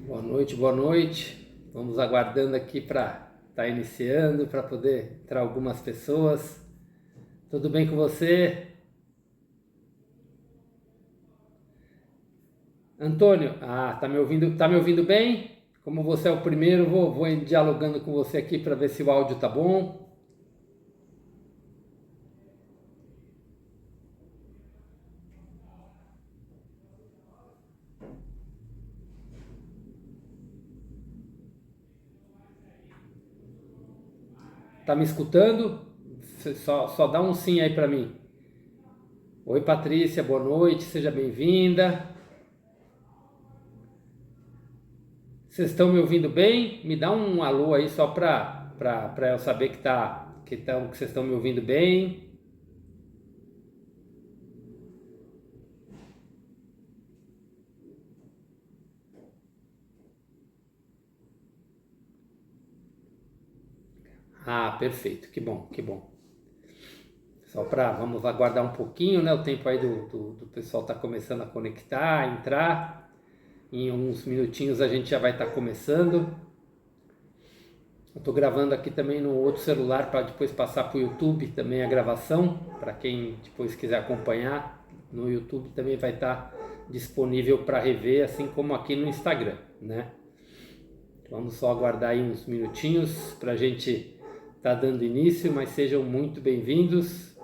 Boa noite, boa noite. Vamos aguardando aqui para estar iniciando, para poder entrar algumas pessoas. Tudo bem com você? Antônio, tá me ouvindo bem? Como você é o primeiro, vou dialogando com você aqui para ver se o áudio tá bom. Tá me escutando? Só dá um sim aí para mim. Oi, Patrícia, boa noite, seja bem-vinda. Vocês estão me ouvindo bem? Me dá um alô aí só para eu saber que vocês estão me ouvindo bem. Ah, perfeito, que bom, que bom. Vamos aguardar um pouquinho, né? O tempo aí do pessoal tá começando a conectar, a entrar. Em uns minutinhos a gente já vai estar começando. Eu tô gravando aqui também no outro celular para depois passar para o YouTube também a gravação, para quem depois quiser acompanhar. No YouTube também vai estar disponível para rever, assim como aqui no Instagram, né? Vamos só aguardar aí uns minutinhos para a gente estar dando início, mas sejam muito bem-vindos.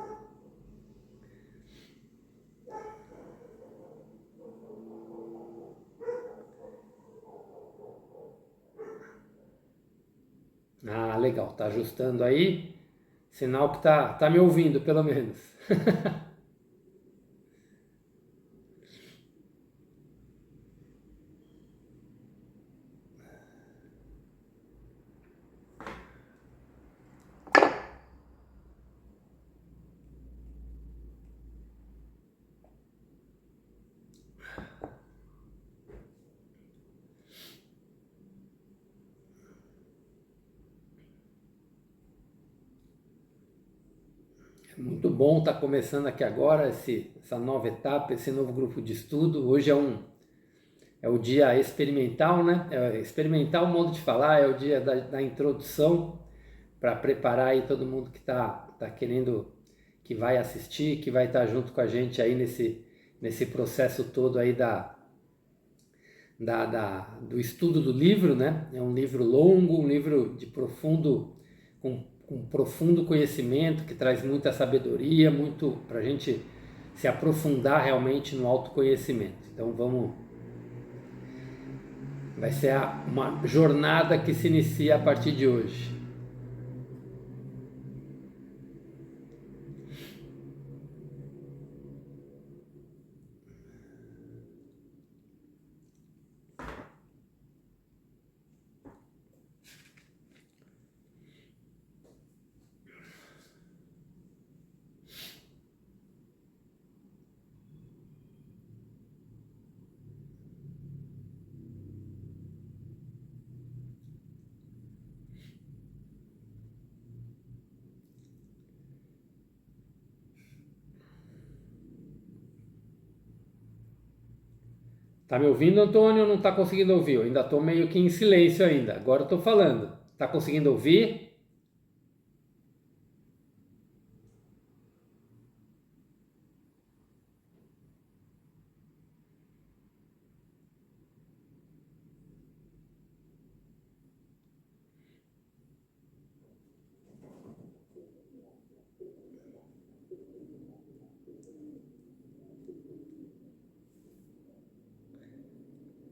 Ah, legal, tá ajustando aí. Sinal que tá me ouvindo, pelo menos. Muito bom estar começando aqui agora essa nova etapa, esse novo grupo de estudo. Hoje é o dia experimental, né? É experimental o modo de falar, é o dia da introdução para preparar aí todo mundo que tá querendo, que vai assistir, que vai estar junto com a gente aí nesse processo todo aí do estudo do livro, né? É um livro longo, um livro com profundo conhecimento, que traz muita sabedoria, muito para a gente se aprofundar realmente no autoconhecimento. Então vai ser uma jornada que se inicia a partir de hoje. Tá me ouvindo, Antônio? Ou não tá conseguindo ouvir? Eu ainda tô meio que em silêncio ainda. Agora eu tô falando. Tá conseguindo ouvir?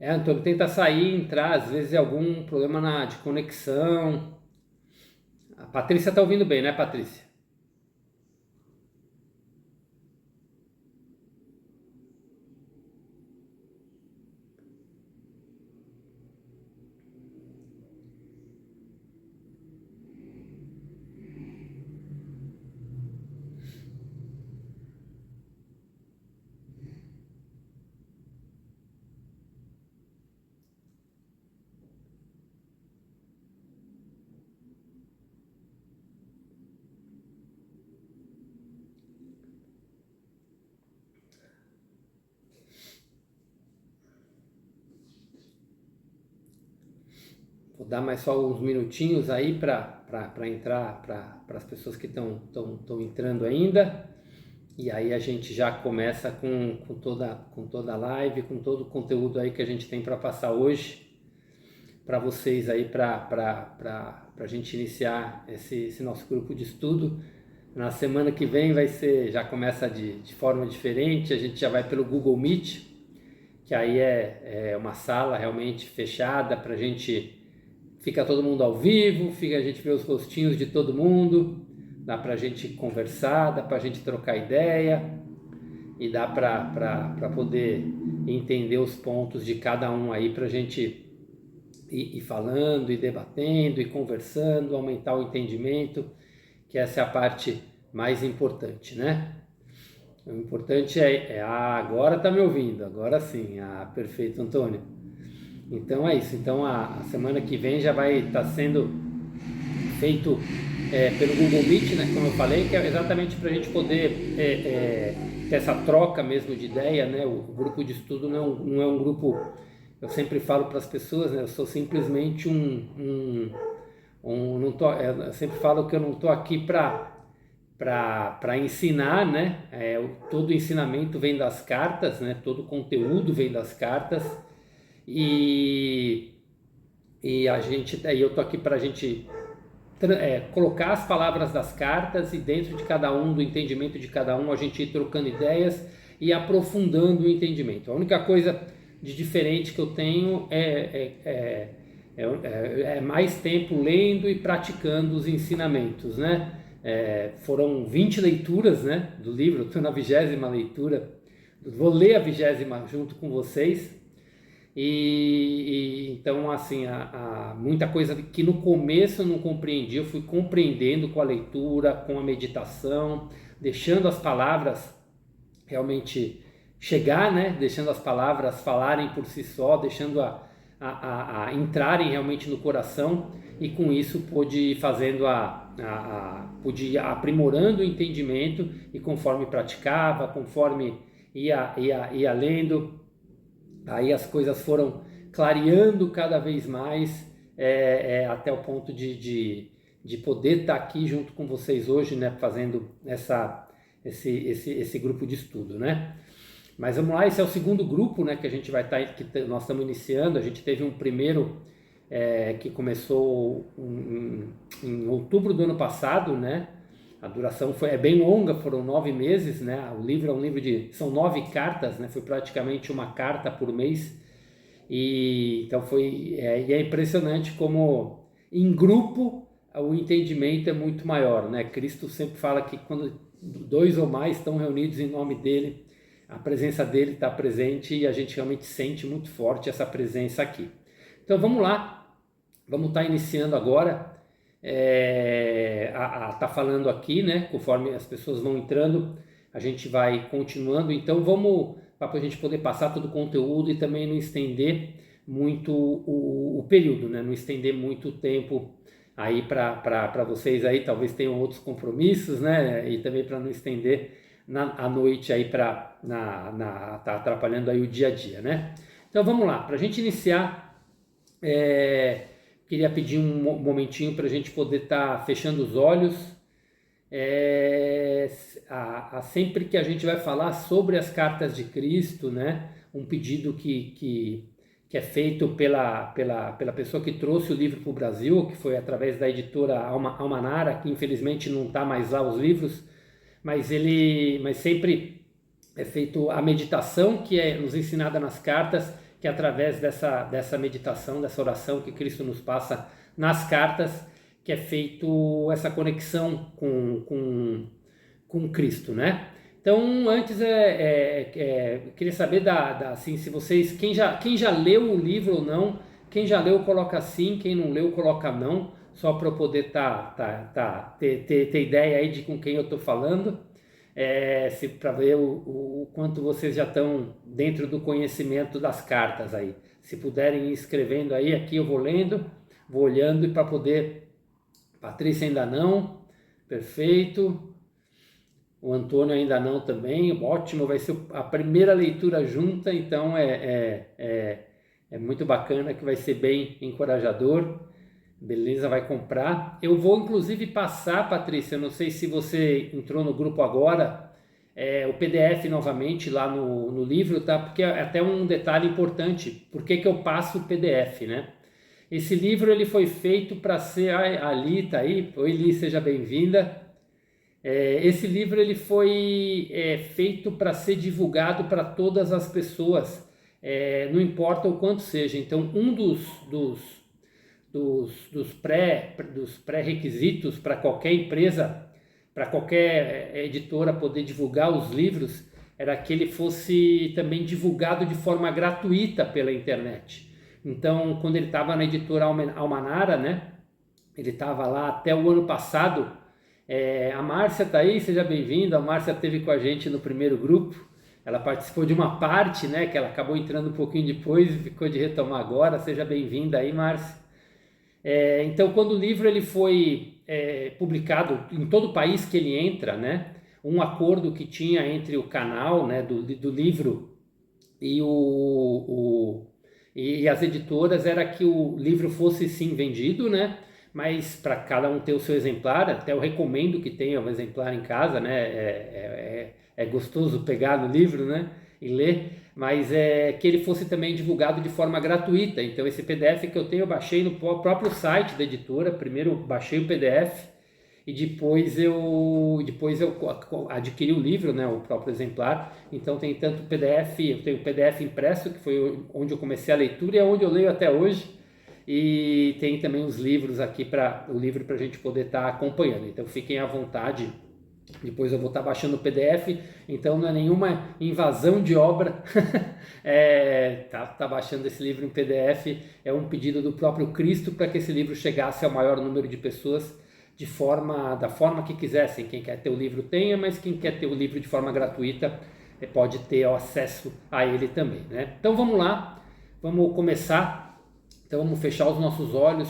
É, Antônio, tenta sair, entrar, às vezes é algum problema de conexão. A Patrícia tá ouvindo bem, né, Patrícia? dar mais só uns minutinhos aí para entrar, para as pessoas que estão entrando ainda. E aí a gente já começa com toda a live, com todo o conteúdo aí que a gente tem para passar hoje para vocês aí, para a gente iniciar esse nosso grupo de estudo. Na semana que vem já começa de forma diferente, a gente já vai pelo Google Meet, que aí é uma sala realmente fechada para a gente, fica todo mundo ao vivo, a gente vê os rostinhos de todo mundo, dá para a gente conversar, dá para a gente trocar ideia e dá para poder entender os pontos de cada um aí, para a gente ir falando e debatendo e conversando, aumentar o entendimento, que essa é a parte mais importante, né? O importante agora tá me ouvindo, agora sim, perfeito, Antônio. Então é isso, então a semana que vem já vai estar sendo feito pelo Google Meet, né, como eu falei, que é exatamente para a gente poder ter essa troca mesmo de ideia, né? O grupo de estudo não é um grupo, eu sempre falo para as pessoas, né, eu sou simplesmente eu sempre falo que eu não estou aqui para ensinar, né? Todo o ensinamento vem das cartas, né? Todo o conteúdo vem das cartas, e eu tô aqui para a gente colocar as palavras das cartas, e dentro de cada um, do entendimento de cada um, a gente ir trocando ideias e aprofundando o entendimento. A única coisa de diferente que eu tenho é mais tempo lendo e praticando os ensinamentos, né? Foram 20 leituras, né, do livro, estou na 20ª leitura, vou ler a 20ª junto com vocês, e então assim, muita coisa que no começo eu não compreendi, eu fui compreendendo com a leitura, com a meditação, deixando as palavras realmente chegar, né, deixando as palavras falarem por si só, deixando a entrarem realmente no coração, e com isso pude ir fazendo pude ir aprimorando o entendimento, e conforme praticava, conforme ia lendo, aí as coisas foram clareando cada vez mais, até o ponto de poder estar aqui junto com vocês hoje, né, fazendo esse grupo de estudo, né? Mas vamos lá, esse é o segundo grupo, né, que a gente vai nós estamos iniciando. A gente teve um primeiro que começou em outubro do ano passado, né? A duração é bem longa, foram 9 meses, né? O livro é um livro são 9 cartas, né? Foi praticamente uma carta por mês, e então e é impressionante como em grupo o entendimento é muito maior, né? Cristo sempre fala que quando 2 ou mais estão reunidos em nome dele, a presença dele está presente, e a gente realmente sente muito forte essa presença aqui. Então vamos lá, vamos estar iniciando agora, tá falando aqui, né? Conforme as pessoas vão entrando, a gente vai continuando. Então vamos, para a gente poder passar todo o conteúdo e também não estender muito o período, né? Não estender muito o tempo aí para vocês aí, talvez tenham outros compromissos, né? E também para não estender à noite aí tá atrapalhando aí o dia a dia, né? Então vamos lá, para a gente iniciar, queria pedir um momentinho para a gente poder estar fechando os olhos. Sempre que a gente vai falar sobre as cartas de Cristo, né? Um pedido que é feito pela pessoa que trouxe o livro para o Brasil, que foi através da editora Almanara, que infelizmente não está mais lá os livros, mas sempre é feito a meditação que é nos ensinada nas cartas, que é através dessa meditação, dessa oração que Cristo nos passa nas cartas, que é feito essa conexão com Cristo, né? Então, antes queria saber assim, se vocês, quem já leu o livro ou não, quem já leu coloca sim, quem não leu coloca não, só para eu poder ter ideia aí de com quem eu estou falando, para ver o quanto vocês já estão dentro do conhecimento das cartas aí. Se puderem ir escrevendo aí, aqui eu vou lendo, vou olhando, e para poder... Patrícia ainda não, perfeito. O Antônio ainda não também, ótimo, vai ser a primeira leitura junta, então é muito bacana, que vai ser bem encorajador. Beleza, vai comprar. Eu vou inclusive passar, Patrícia, eu não sei se você entrou no grupo agora, o PDF novamente lá no livro, tá? Porque é até um detalhe importante. Por que que eu passo o PDF, né? Esse livro ele foi feito para ser... a Li tá aí. Oi, Li, seja bem-vinda. Esse livro ele foi feito para ser divulgado para todas as pessoas, não importa o quanto seja. Então, um dos pré-requisitos para qualquer empresa, para qualquer editora poder divulgar os livros, era que ele fosse também divulgado de forma gratuita pela internet. Então, quando ele estava na editora Almanara, né, ele estava lá até o ano passado. A Márcia está aí, seja bem-vinda. A Márcia esteve com a gente no primeiro grupo. Ela participou de uma parte, né, que ela acabou entrando um pouquinho depois e ficou de retomar agora. Seja bem-vinda aí, Márcia. Então, quando o livro ele foi publicado em todo o país que ele entra, né, um acordo que tinha entre o canal, né, do livro e, e as editoras era que o livro fosse sim vendido, né, mas para cada um ter o seu exemplar. Até eu recomendo que tenha um exemplar em casa, né, é gostoso pegar no livro, né, e ler, mas que ele fosse também divulgado de forma gratuita. Então esse PDF que eu tenho, eu baixei no próprio site da editora. Primeiro baixei o PDF e depois eu adquiri o livro, né, o próprio exemplar. Então tem tanto PDF, eu tenho o PDF impresso, que foi onde eu comecei a leitura e é onde eu leio até hoje, e tem também os livros aqui, o livro para a gente poder estar acompanhando. Então fiquem à vontade. Depois eu vou estar baixando o PDF, então não é nenhuma invasão de obra. Tá baixando esse livro em PDF, é um pedido do próprio Cristo para que esse livro chegasse ao maior número de pessoas da forma que quisessem. Quem quer ter o livro tenha, mas quem quer ter o livro de forma gratuita pode ter acesso a ele também, né? Então vamos lá, vamos começar. Então vamos fechar os nossos olhos,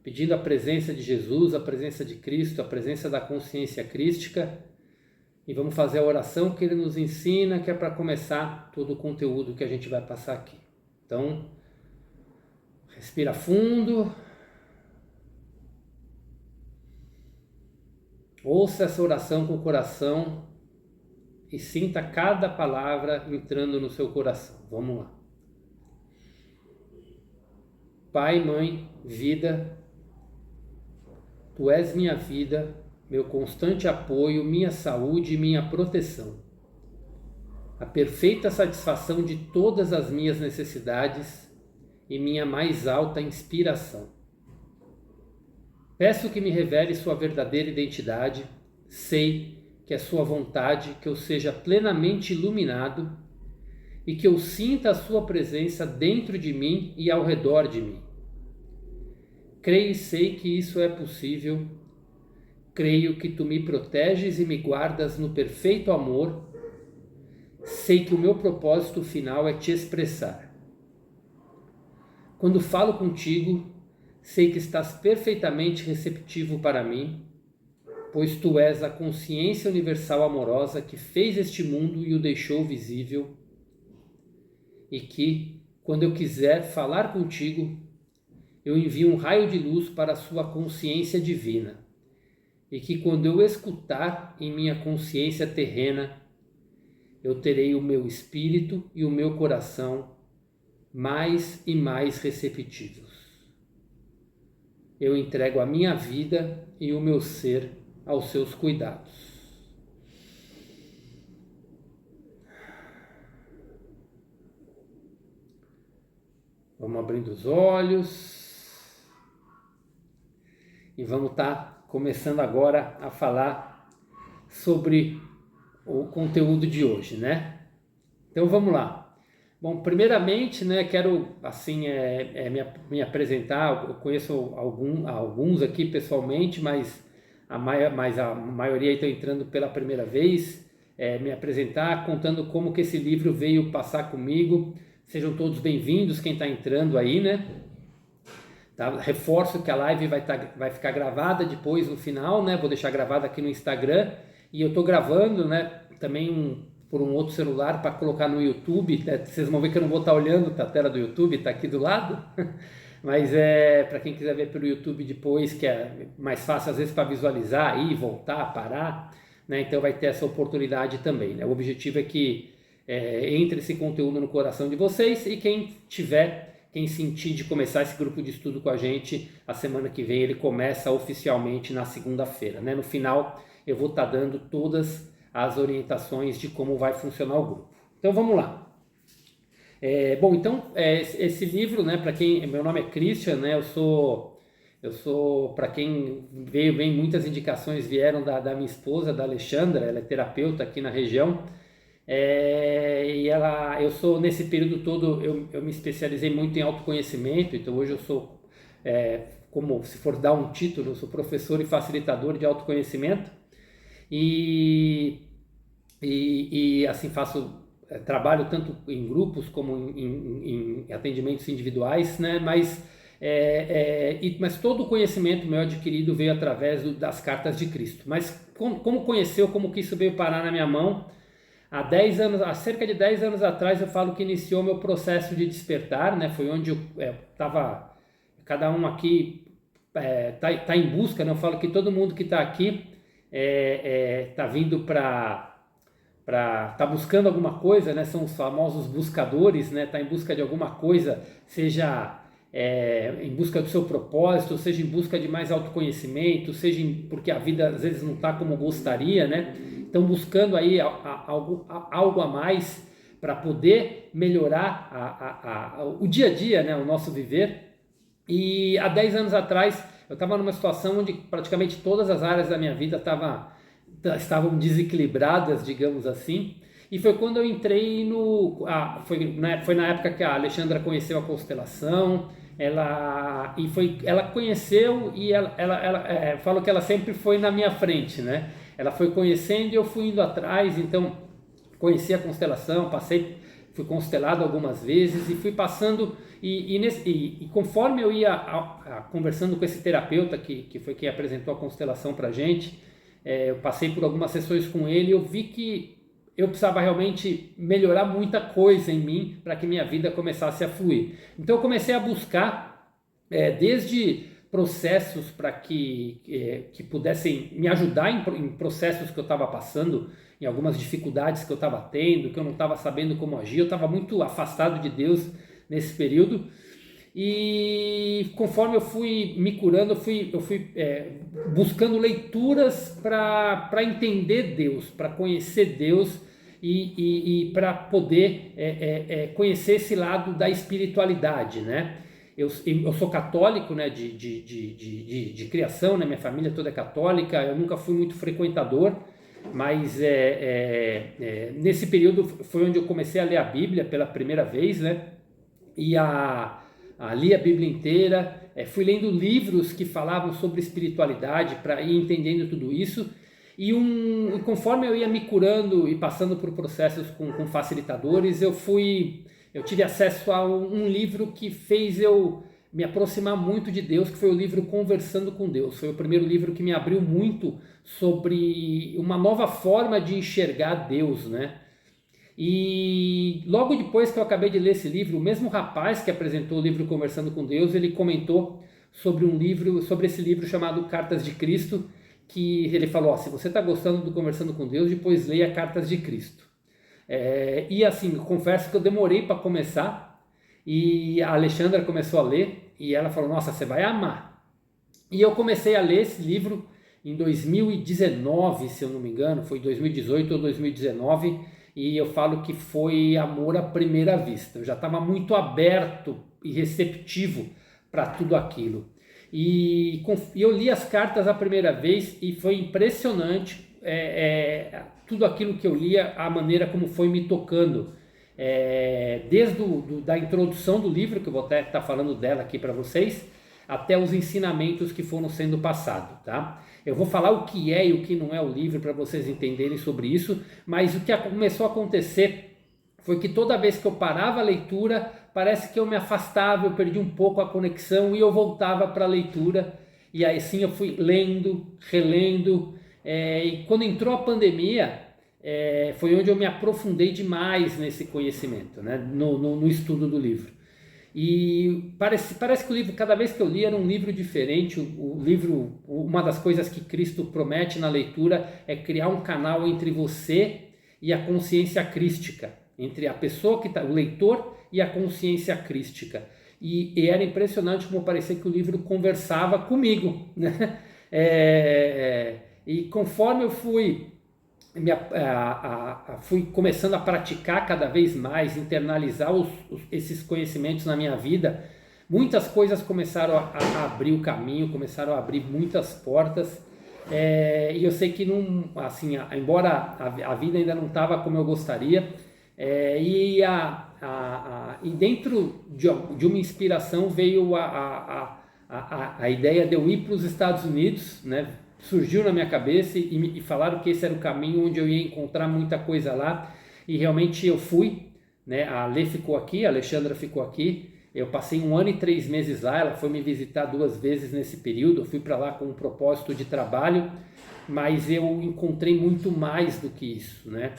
pedindo a presença de Jesus, a presença de Cristo, a presença da consciência crística, e vamos fazer a oração que ele nos ensina, que é para começar todo o conteúdo que a gente vai passar aqui. Então, respira fundo, ouça essa oração com o coração e sinta cada palavra entrando no seu coração. Vamos lá. Pai, Mãe, Vida, Tu és minha vida, meu constante apoio, minha saúde e minha proteção. A perfeita satisfação de todas as minhas necessidades e minha mais alta inspiração. Peço que me revele sua verdadeira identidade. Sei que é sua vontade que eu seja plenamente iluminado e que eu sinta a sua presença dentro de mim e ao redor de mim. Creio e sei que isso é possível. Creio que tu me proteges e me guardas no perfeito amor. Sei que o meu propósito final é te expressar. Quando falo contigo, sei que estás perfeitamente receptivo para mim, pois tu és a consciência universal amorosa que fez este mundo e o deixou visível, e que, quando eu quiser falar contigo, eu envio um raio de luz para a sua consciência divina, e que quando eu escutar em minha consciência terrena, eu terei o meu espírito e o meu coração mais e mais receptivos. Eu entrego a minha vida e o meu ser aos seus cuidados. Vamos abrindo os olhos. E vamos estar começando agora a falar sobre o conteúdo de hoje, né? Então vamos lá. Bom, primeiramente, né, quero assim me apresentar. Eu conheço alguns aqui pessoalmente, mas a maioria está entrando pela primeira vez. Me apresentar contando como que esse livro veio passar comigo. Sejam todos bem-vindos, quem está entrando aí, né? Tá? Reforço que a live vai ficar gravada depois no final, né? Vou deixar gravada aqui no Instagram, e eu estou gravando, né, também por um outro celular para colocar no YouTube, né? Vocês vão ver que eu não vou estar olhando a tela do YouTube, está aqui do lado, Mas para quem quiser ver pelo YouTube depois, que é mais fácil às vezes para visualizar, ir, voltar, parar, né? Então vai ter essa oportunidade também, né? O objetivo é que entre esse conteúdo no coração de vocês, e quem sentir de começar esse grupo de estudo com a gente, a semana que vem ele começa oficialmente na segunda-feira, né? No final eu vou estar dando todas as orientações de como vai funcionar o grupo. Então vamos lá. Bom, então esse livro, né? Para quem, meu nome é Christian, né? Eu sou, para quem vem muitas indicações vieram da minha esposa, da Alexandra, ela é terapeuta aqui na região. Eu sou, nesse período todo, eu me especializei muito em autoconhecimento, então hoje eu sou, como se for dar um título, eu sou professor e facilitador de autoconhecimento, e assim trabalho tanto em grupos como em atendimentos individuais, né? Mas todo o conhecimento meu adquirido veio através das cartas de Cristo. Mas como conheceu, como que isso veio parar na minha mão? Há cerca de 10 anos atrás, eu falo que iniciou meu processo de despertar, né? Foi onde eu estava, cada um aqui tá em busca, né? Eu falo que todo mundo que está aqui está vindo tá buscando alguma coisa, né? São os famosos buscadores, né? Tá em busca de alguma coisa, seja em busca do seu propósito, seja em busca de mais autoconhecimento, porque a vida às vezes não está como gostaria, né? Estão buscando aí algo a mais para poder melhorar o dia a dia, né? O nosso viver. E há 10 anos atrás eu estava numa situação onde praticamente todas as áreas da minha vida estavam desequilibradas, digamos assim. E foi quando eu entrei foi na época que a Alexandra conheceu a constelação. Ela conheceu e ela falou que ela sempre foi na minha frente, né? Ela foi conhecendo e eu fui indo atrás. Então conheci a constelação, fui constelado algumas vezes e fui passando, e conforme eu ia conversando com esse terapeuta que foi quem apresentou a constelação pra gente, eu passei por algumas sessões com ele, eu vi que eu precisava realmente melhorar muita coisa em mim para que minha vida começasse a fluir. Então eu comecei a buscar desde processos para que pudessem me ajudar em processos que eu estava passando, em algumas dificuldades que eu estava tendo, que eu não estava sabendo como agir. Eu estava muito afastado de Deus nesse período. E conforme eu fui me curando, eu fui buscando leituras para entender Deus, para conhecer Deus e para poder conhecer esse lado da espiritualidade, né? Eu sou católico, né, de criação, né? Minha família toda é católica. Eu nunca fui muito frequentador, mas nesse período foi onde eu comecei a ler a Bíblia pela primeira vez, né? E li a Bíblia inteira, fui lendo livros que falavam sobre espiritualidade para ir entendendo tudo isso. E conforme eu ia me curando e passando por processos com facilitadores, eu tive acesso a um livro que fez eu me aproximar muito de Deus, que foi o livro Conversando com Deus. Foi o primeiro livro que me abriu muito sobre uma nova forma de enxergar Deus, né? E logo depois que eu acabei de ler esse livro, o mesmo rapaz que apresentou o livro Conversando com Deus, ele comentou sobre esse livro chamado Cartas de Cristo, que ele falou: se você está gostando do Conversando com Deus, depois leia Cartas de Cristo. E assim, eu confesso que eu demorei para começar, e a Alexandra começou a ler, e ela falou: nossa, você vai amar. E eu comecei a ler esse livro em 2019, se eu não me engano, foi 2018 ou 2019, e eu falo que foi amor à primeira vista. Eu já estava muito aberto e receptivo para tudo aquilo. E eu li as cartas a primeira vez e foi impressionante tudo aquilo que eu lia, a maneira como foi me tocando. Desde da introdução do livro, que eu vou até estar falando dela aqui para vocês, até os ensinamentos que foram sendo passados, tá? Eu vou falar o que é e o que não é o livro para vocês entenderem sobre isso, mas o que começou a acontecer foi que toda vez que eu parava a leitura, parece que eu me afastava, eu perdi um pouco a conexão e eu voltava para a leitura, e aí sim eu fui lendo, relendo, e quando entrou a pandemia, foi onde eu me aprofundei demais nesse conhecimento, né? no estudo do livro. E parece que o livro, cada vez que eu li, era um livro diferente. O livro, uma das coisas que Cristo promete na leitura é criar um canal entre você e a consciência crística, entre a pessoa que está, o leitor e a consciência crística. E era impressionante como parecia que o livro conversava comigo, né? E conforme eu fui começando a praticar cada vez mais, internalizar esses conhecimentos na minha vida, muitas coisas começaram a abrir o caminho, começaram a abrir muitas portas, e eu sei que não, assim, embora a vida ainda não estava como eu gostaria, e dentro de uma inspiração veio a ideia de eu ir para os Estados Unidos, né? Surgiu na minha cabeça e falaram que esse era o caminho onde eu ia encontrar muita coisa lá, e realmente eu fui, né? A Lê ficou aqui, a Alexandra ficou aqui, eu passei 1 ano e 3 meses lá, ela foi me visitar 2 vezes nesse período, eu fui para lá com um propósito de trabalho, mas eu encontrei muito mais do que isso, né?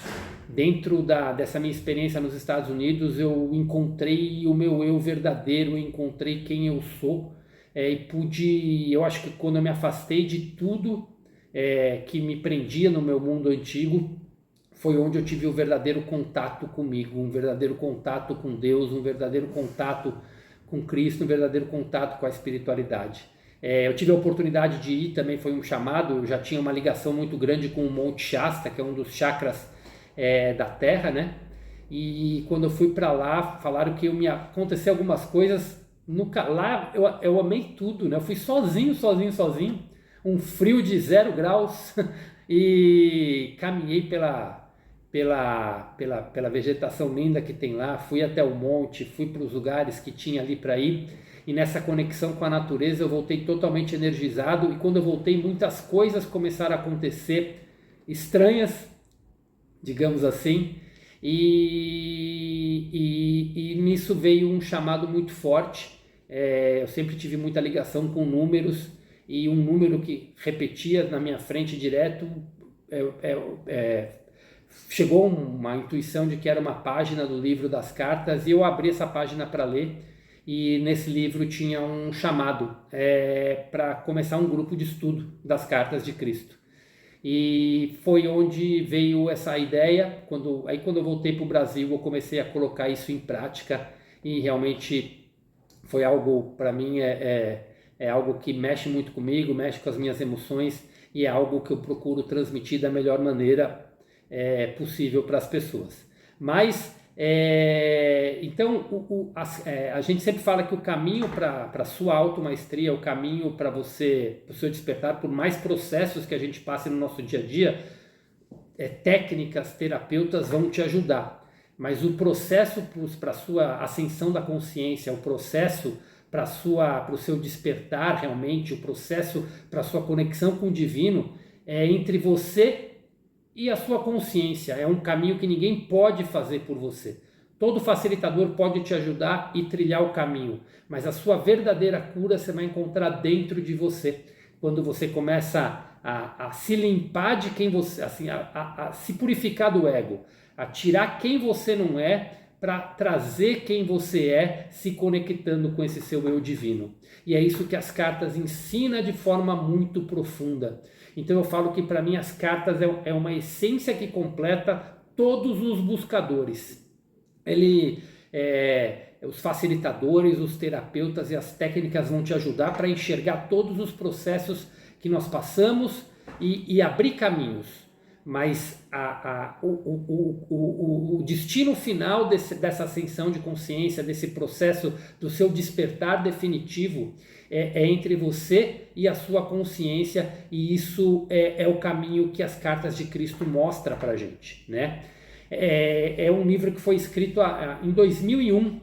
Dentro dessa minha experiência nos Estados Unidos, eu encontrei o meu eu verdadeiro, eu encontrei quem eu sou, eu acho que quando eu me afastei de tudo que me prendia no meu mundo antigo, foi onde eu tive o verdadeiro contato comigo, um verdadeiro contato com Deus, um verdadeiro contato com Cristo, um verdadeiro contato com a espiritualidade. Eu tive a oportunidade de ir, também foi um chamado, eu já tinha uma ligação muito grande com o Monte Shasta, que é um dos chakras da Terra, né? E quando eu fui para lá, falaram que aconteceu algumas coisas. Lá eu amei tudo, né? Eu fui sozinho, um frio de 0 graus e caminhei pela vegetação linda que tem lá, fui até o monte, fui para os lugares que tinha ali para ir, e nessa conexão com a natureza eu voltei totalmente energizado, e quando eu voltei muitas coisas começaram a acontecer estranhas, digamos assim, e nisso veio um chamado muito forte. Eu sempre tive muita ligação com números, e um número que repetia na minha frente direto, chegou uma intuição de que era uma página do livro das cartas, e eu abri essa página para ler, e nesse livro tinha um chamado para começar um grupo de estudo das cartas de Cristo. E foi onde veio essa ideia. Quando eu voltei para o Brasil, eu comecei a colocar isso em prática, e realmente foi algo, para mim, é algo que mexe muito comigo, mexe com as minhas emoções, e é algo que eu procuro transmitir da melhor maneira possível para as pessoas. Mas, então, a gente sempre fala que o caminho para a sua automaestria, o caminho para o seu despertar, por mais processos que a gente passe no nosso dia a dia, técnicas, terapeutas vão te ajudar. Mas o processo para a sua ascensão da consciência, o processo para o seu despertar realmente, o processo para a sua conexão com o divino, é entre você e a sua consciência. É um caminho que ninguém pode fazer por você. Todo facilitador pode te ajudar e trilhar o caminho, mas a sua verdadeira cura você vai encontrar dentro de você. Quando você começa a se limpar de quem você, assim, a se purificar do ego, a tirar quem você não é, para trazer quem você é, se conectando com esse seu eu divino. E é isso que as cartas ensinam de forma muito profunda. Então eu falo que para mim as cartas é uma essência que completa todos os buscadores. Os facilitadores, os terapeutas e as técnicas vão te ajudar para enxergar todos os processos que nós passamos e abrir caminhos. Mas o destino final dessa ascensão de consciência, desse processo do seu despertar definitivo, é entre você e a sua consciência, e isso é o caminho que as cartas de Cristo mostram para a gente, né? É um livro que foi escrito em 2001,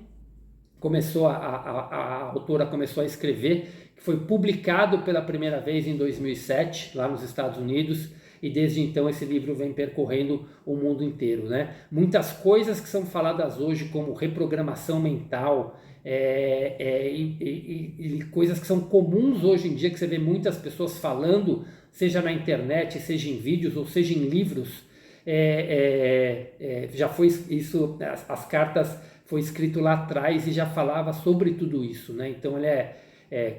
a autora começou a escrever, que foi publicado pela primeira vez em 2007, lá nos Estados Unidos, e desde então esse livro vem percorrendo o mundo inteiro, né? Muitas coisas que são faladas hoje, como reprogramação mental, e coisas que são comuns hoje em dia, que você vê muitas pessoas falando, seja na internet, seja em vídeos, ou seja em livros, já foi isso, as cartas foi escrito lá atrás e já falava sobre tudo isso, né? Então ele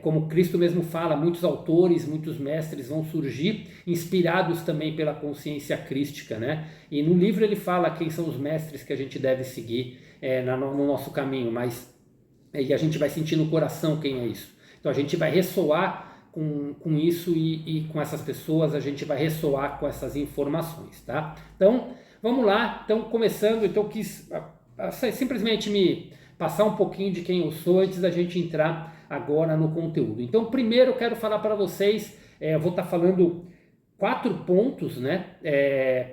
como Cristo mesmo fala, muitos autores, muitos mestres vão surgir inspirados também pela consciência crística, né? E no livro ele fala quem são os mestres que a gente deve seguir no nosso caminho, e a gente vai sentir no coração quem é isso. Então a gente vai ressoar com isso e com essas pessoas, a gente vai ressoar com essas informações, tá? Então, vamos lá. Então, começando, então eu quis simplesmente me passar um pouquinho de quem eu sou antes da gente entrar agora no conteúdo. Então, primeiro eu quero falar para vocês, eu vou estar falando 4 pontos, né,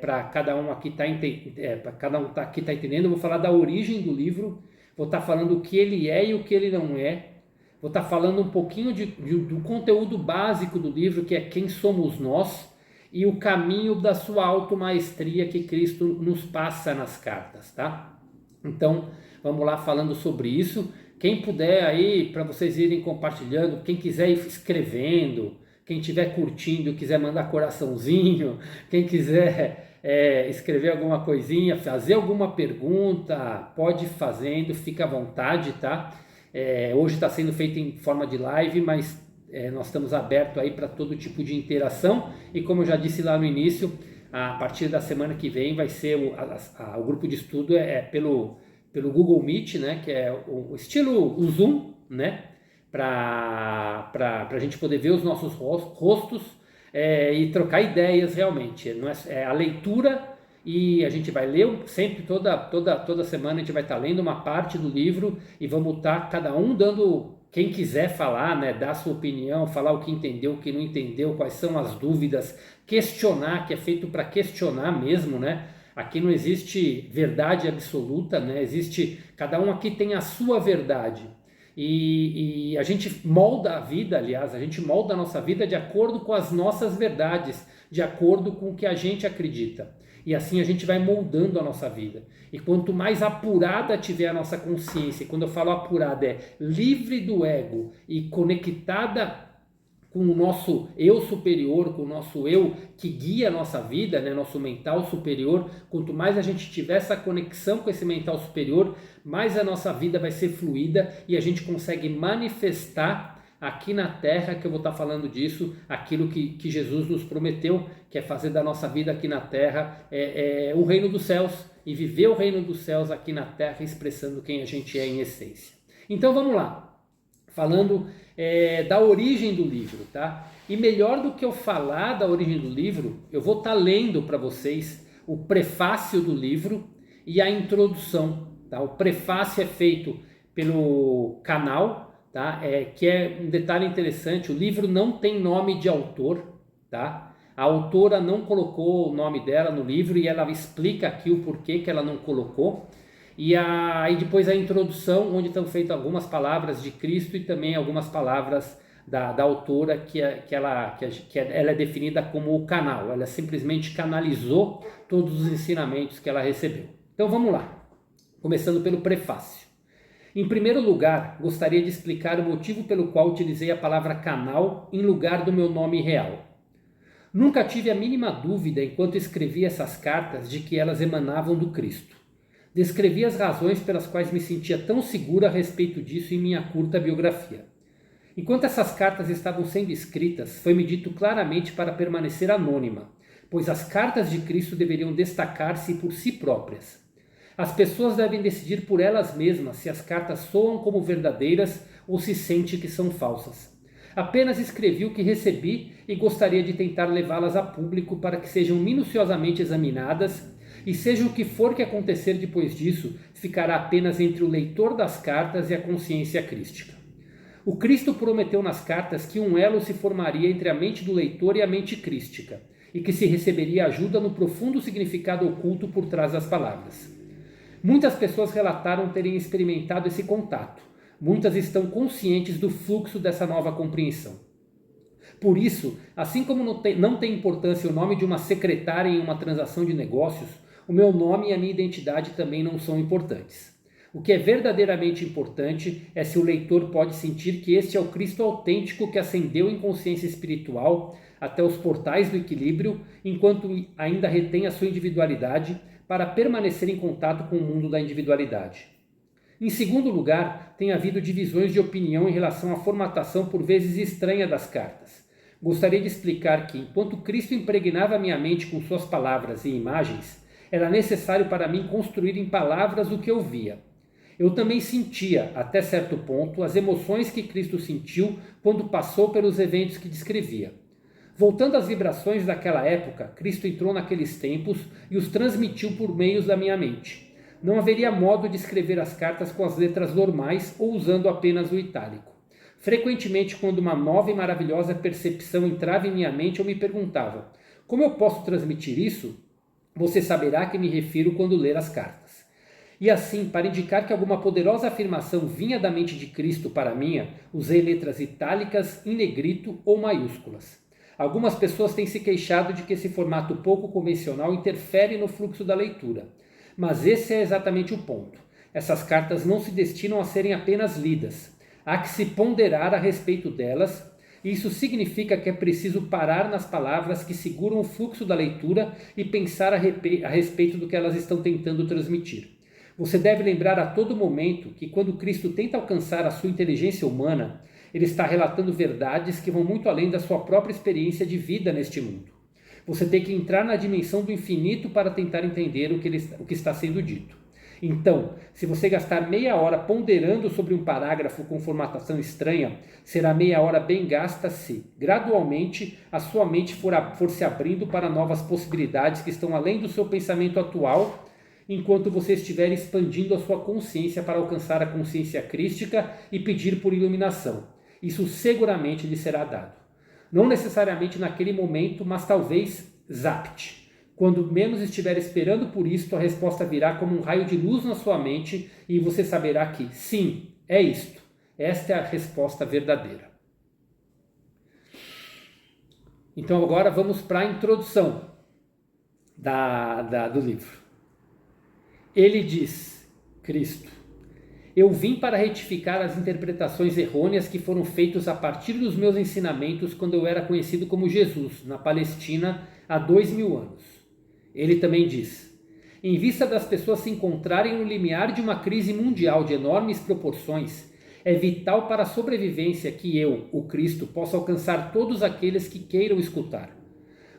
para cada um aqui tá entendendo. Eu vou falar da origem do livro, vou estar falando o que ele é e o que ele não é. Vou estar falando um pouquinho do conteúdo básico do livro, que é quem somos nós, e o caminho da sua automaestria que Cristo nos passa nas cartas, tá? Então, vamos lá falando sobre isso. Quem puder aí, para vocês irem compartilhando, quem quiser ir escrevendo, quem estiver curtindo, quiser mandar coraçãozinho, quem quiser escrever alguma coisinha, fazer alguma pergunta, pode ir fazendo, fica à vontade, tá? Hoje está sendo feito em forma de live, mas nós estamos abertos aí para todo tipo de interação, e como eu já disse lá no início, a partir da semana que vem vai ser o grupo de estudo pelo Google Meet, né, que é o estilo o Zoom, né, para a gente poder ver os nossos rostos e trocar ideias realmente. Não é a leitura, e a gente vai ler sempre, toda semana a gente vai estar lendo uma parte do livro e vamos estar cada um dando, quem quiser falar, né, dar sua opinião, falar o que entendeu, o que não entendeu, quais são as dúvidas, questionar, que é feito para questionar mesmo, né? Aqui não existe verdade absoluta, né? Cada um aqui tem a sua verdade. E a gente molda a vida, aliás, a gente molda a nossa vida de acordo com as nossas verdades, de acordo com o que a gente acredita. E assim a gente vai moldando a nossa vida. E quanto mais apurada tiver a nossa consciência, e quando eu falo apurada é livre do ego e conectada com o nosso eu superior, com o nosso eu que guia a nossa vida, né, nosso mental superior, quanto mais a gente tiver essa conexão com esse mental superior, mais a nossa vida vai ser fluida e a gente consegue manifestar aqui na Terra, que eu vou estar falando disso, aquilo que Jesus nos prometeu, que é fazer da nossa vida aqui na Terra o reino dos céus, e viver o reino dos céus aqui na Terra, expressando quem a gente é em essência. Então vamos lá, falando da origem do livro, tá? E melhor do que eu falar da origem do livro, eu vou estar lendo para vocês o prefácio do livro e a introdução, tá? O prefácio é feito pelo canal, tá? Que é um detalhe interessante, o livro não tem nome de autor, tá? A autora não colocou o nome dela no livro e ela explica aqui o porquê que ela não colocou. E aí depois a introdução, onde estão feitas algumas palavras de Cristo e também algumas palavras da autora, que ela é definida como o canal. Ela simplesmente canalizou todos os ensinamentos que ela recebeu. Então vamos lá, começando pelo prefácio. Em primeiro lugar, gostaria de explicar o motivo pelo qual utilizei a palavra canal em lugar do meu nome real. Nunca tive a mínima dúvida, enquanto escrevi essas cartas, de que elas emanavam do Cristo. Descrevi as razões pelas quais me sentia tão segura a respeito disso em minha curta biografia. Enquanto essas cartas estavam sendo escritas, foi-me dito claramente para permanecer anônima, pois as cartas de Cristo deveriam destacar-se por si próprias. As pessoas devem decidir por elas mesmas se as cartas soam como verdadeiras ou se sente que são falsas. Apenas escrevi o que recebi e gostaria de tentar levá-las a público para que sejam minuciosamente examinadas, e seja o que for que acontecer depois disso, ficará apenas entre o leitor das cartas e a consciência crística. O Cristo prometeu nas cartas que um elo se formaria entre a mente do leitor e a mente crística, e que se receberia ajuda no profundo significado oculto por trás das palavras. Muitas pessoas relataram terem experimentado esse contato. Muitas estão conscientes do fluxo dessa nova compreensão. Por isso, assim como não tem importância o nome de uma secretária em uma transação de negócios, o meu nome e a minha identidade também não são importantes. O que é verdadeiramente importante é se o leitor pode sentir que este é o Cristo autêntico que ascendeu em consciência espiritual até os portais do equilíbrio, enquanto ainda retém a sua individualidade para permanecer em contato com o mundo da individualidade. Em segundo lugar, tem havido divisões de opinião em relação à formatação por vezes estranha das cartas. Gostaria de explicar que, enquanto Cristo impregnava minha mente com suas palavras e imagens, era necessário para mim construir em palavras o que eu via. Eu também sentia, até certo ponto, as emoções que Cristo sentiu quando passou pelos eventos que descrevia. Voltando às vibrações daquela época, Cristo entrou naqueles tempos e os transmitiu por meios da minha mente. Não haveria modo de escrever as cartas com as letras normais ou usando apenas o itálico. Frequentemente, quando uma nova e maravilhosa percepção entrava em minha mente, eu me perguntava: como eu posso transmitir isso? Você saberá a que me refiro quando ler as cartas. E assim, para indicar que alguma poderosa afirmação vinha da mente de Cristo para a minha, usei letras itálicas em negrito ou maiúsculas. Algumas pessoas têm se queixado de que esse formato pouco convencional interfere no fluxo da leitura. Mas esse é exatamente o ponto. Essas cartas não se destinam a serem apenas lidas. Há que se ponderar a respeito delas. Isso significa que é preciso parar nas palavras que seguram o fluxo da leitura e pensar a respeito do que elas estão tentando transmitir. Você deve lembrar a todo momento que quando Cristo tenta alcançar a sua inteligência humana, ele está relatando verdades que vão muito além da sua própria experiência de vida neste mundo. Você tem que entrar na dimensão do infinito para tentar entender o que está sendo dito. Então, se você gastar meia hora ponderando sobre um parágrafo com formatação estranha, será meia hora bem gasta se, gradualmente, a sua mente for se abrindo para novas possibilidades que estão além do seu pensamento atual, enquanto você estiver expandindo a sua consciência para alcançar a consciência crística e pedir por iluminação. Isso seguramente lhe será dado. Não necessariamente naquele momento, mas talvez zapt. Quando menos estiver esperando por isto, a resposta virá como um raio de luz na sua mente e você saberá que, sim, é isto. Esta é a resposta verdadeira. Então agora vamos para a introdução do livro. Ele diz, Cristo: eu vim para retificar as interpretações errôneas que foram feitas a partir dos meus ensinamentos quando eu era conhecido como Jesus, na Palestina, há 2000 anos. Ele também diz: em vista das pessoas se encontrarem no limiar de uma crise mundial de enormes proporções, é vital para a sobrevivência que eu, o Cristo, possa alcançar todos aqueles que queiram escutar.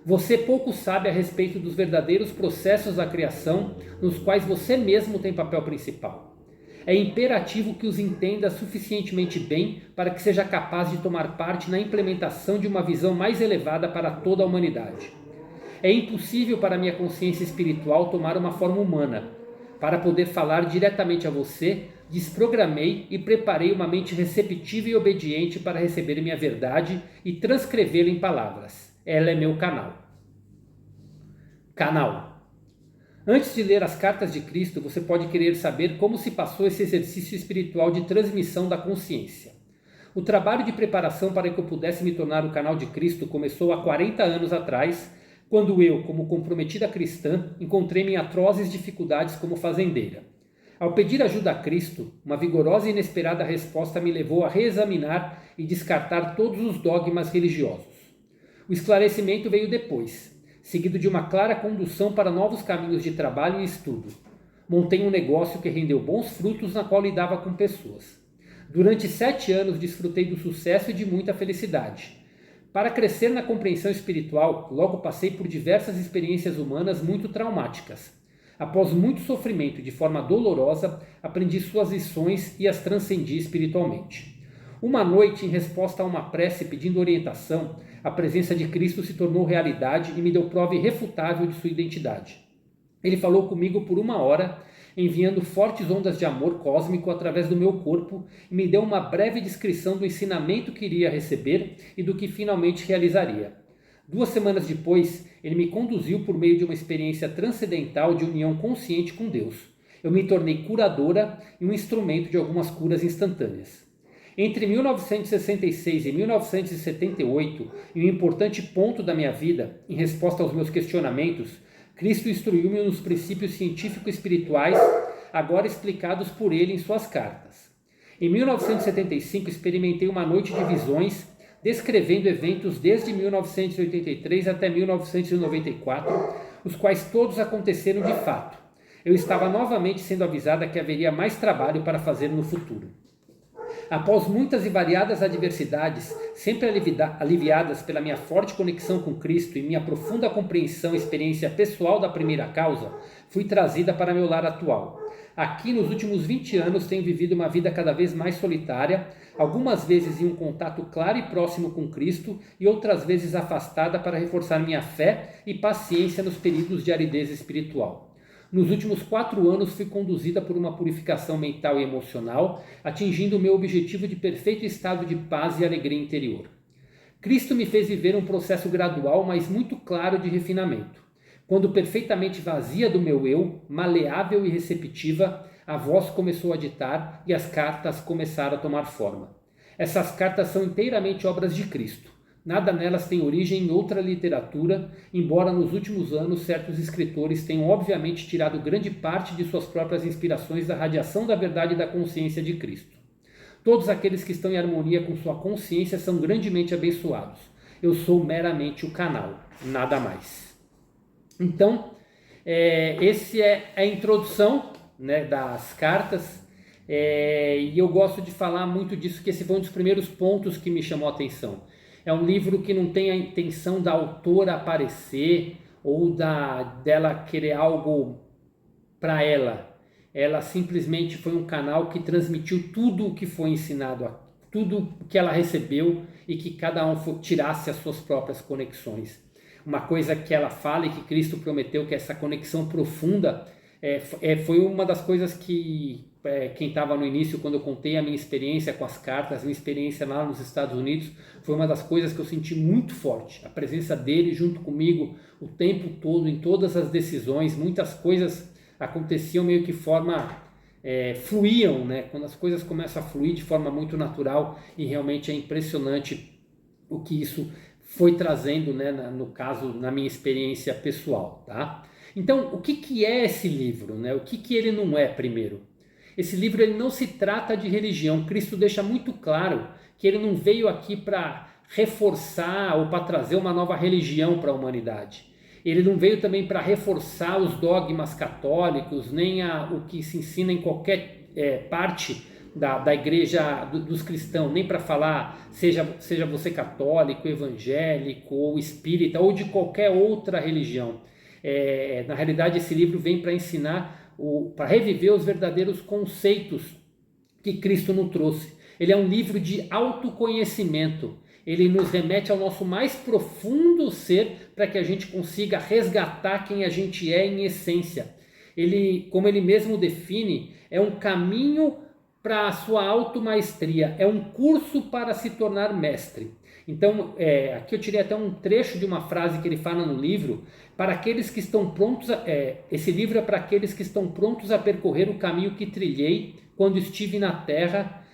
Você pouco sabe a respeito dos verdadeiros processos da criação, nos quais você mesmo tem papel principal. É imperativo que os entenda suficientemente bem para que seja capaz de tomar parte na implementação de uma visão mais elevada para toda a humanidade. É impossível para minha consciência espiritual tomar uma forma humana. Para poder falar diretamente a você, desprogramei e preparei uma mente receptiva e obediente para receber minha verdade e transcrevê-la em palavras. Ela é meu canal. Canal. Antes de ler as cartas de Cristo, você pode querer saber como se passou esse exercício espiritual de transmissão da consciência. O trabalho de preparação para que eu pudesse me tornar o canal de Cristo começou há 40 anos atrás, quando eu, como comprometida cristã, encontrei-me em atrozes dificuldades como fazendeira. Ao pedir ajuda a Cristo, uma vigorosa e inesperada resposta me levou a reexaminar e descartar todos os dogmas religiosos. O esclarecimento veio depois, seguido de uma clara condução para novos caminhos de trabalho e estudo. Montei um negócio que rendeu bons frutos, na qual lidava com pessoas. Durante 7 anos desfrutei do sucesso e de muita felicidade. Para crescer na compreensão espiritual, logo passei por diversas experiências humanas muito traumáticas. Após muito sofrimento de forma dolorosa, aprendi suas lições e as transcendi espiritualmente. Uma noite, em resposta a uma prece pedindo orientação, a presença de Cristo se tornou realidade e me deu prova irrefutável de sua identidade. Ele falou comigo por 1 hora, enviando fortes ondas de amor cósmico através do meu corpo e me deu uma breve descrição do ensinamento que iria receber e do que finalmente realizaria. 2 semanas depois, ele me conduziu por meio de uma experiência transcendental de união consciente com Deus. Eu me tornei curadora e um instrumento de algumas curas instantâneas. Entre 1966 e 1978, em um importante ponto da minha vida, em resposta aos meus questionamentos, Cristo instruiu-me nos princípios científico-espirituais agora explicados por ele em suas cartas. Em 1975, experimentei uma noite de visões, descrevendo eventos desde 1983 até 1994, os quais todos aconteceram de fato. Eu estava novamente sendo avisada que haveria mais trabalho para fazer no futuro. Após muitas e variadas adversidades, sempre aliviadas pela minha forte conexão com Cristo e minha profunda compreensão e experiência pessoal da primeira causa, fui trazida para meu lar atual. Aqui, nos últimos 20 anos, tenho vivido uma vida cada vez mais solitária, algumas vezes em um contato claro e próximo com Cristo e outras vezes afastada para reforçar minha fé e paciência nos períodos de aridez espiritual. Nos últimos 4 anos fui conduzida por uma purificação mental e emocional, atingindo o meu objetivo de perfeito estado de paz e alegria interior. Cristo me fez viver um processo gradual, mas muito claro de refinamento. Quando perfeitamente vazia do meu eu, maleável e receptiva, a voz começou a ditar e as cartas começaram a tomar forma. Essas cartas são inteiramente obras de Cristo. Nada nelas tem origem em outra literatura, embora nos últimos anos certos escritores tenham obviamente tirado grande parte de suas próprias inspirações da radiação da verdade e da consciência de Cristo. Todos aqueles que estão em harmonia com sua consciência são grandemente abençoados. Eu sou meramente o canal, nada mais. Então, essa é a introdução, né, das cartas, e eu gosto de falar muito disso, que esse foi um dos primeiros pontos que me chamou a atenção. É um livro que não tem a intenção da autora aparecer ou dela querer algo para ela. Ela simplesmente foi um canal que transmitiu tudo o que foi ensinado, tudo o que ela recebeu, e que cada um tirasse as suas próprias conexões. Uma coisa que ela fala e que Cristo prometeu, que essa conexão profunda, foi uma das coisas que quem estava no início, quando eu contei a minha experiência com as cartas, minha experiência lá nos Estados Unidos, foi uma das coisas que eu senti muito forte. A presença dele junto comigo o tempo todo, em todas as decisões. Muitas coisas aconteciam meio que fluíam, né? Quando as coisas começam a fluir de forma muito natural, e realmente é impressionante o que isso foi trazendo, né? No caso, na minha experiência pessoal, tá? Então, o que é esse livro, né? O que ele não é, primeiro? Esse livro ele não se trata de religião. Cristo deixa muito claro que ele não veio aqui para reforçar ou para trazer uma nova religião para a humanidade. Ele não veio também para reforçar os dogmas católicos, nem o que se ensina em qualquer parte da igreja dos cristãos, nem para falar, seja você católico, evangélico ou espírita ou de qualquer outra religião. Na realidade, esse livro vem para ensinar, para reviver os verdadeiros conceitos que Cristo nos trouxe. Ele é um livro de autoconhecimento. Ele nos remete ao nosso mais profundo ser, para que a gente consiga resgatar quem a gente é em essência. Ele, como ele mesmo define, é um caminho para a sua automaestria, é um curso para se tornar mestre. Então, aqui eu tirei até um trecho de uma frase que ele fala no livro: para aqueles que estão prontos, esse livro é para aqueles que estão prontos a percorrer o caminho que trilhei quando estive na Terra,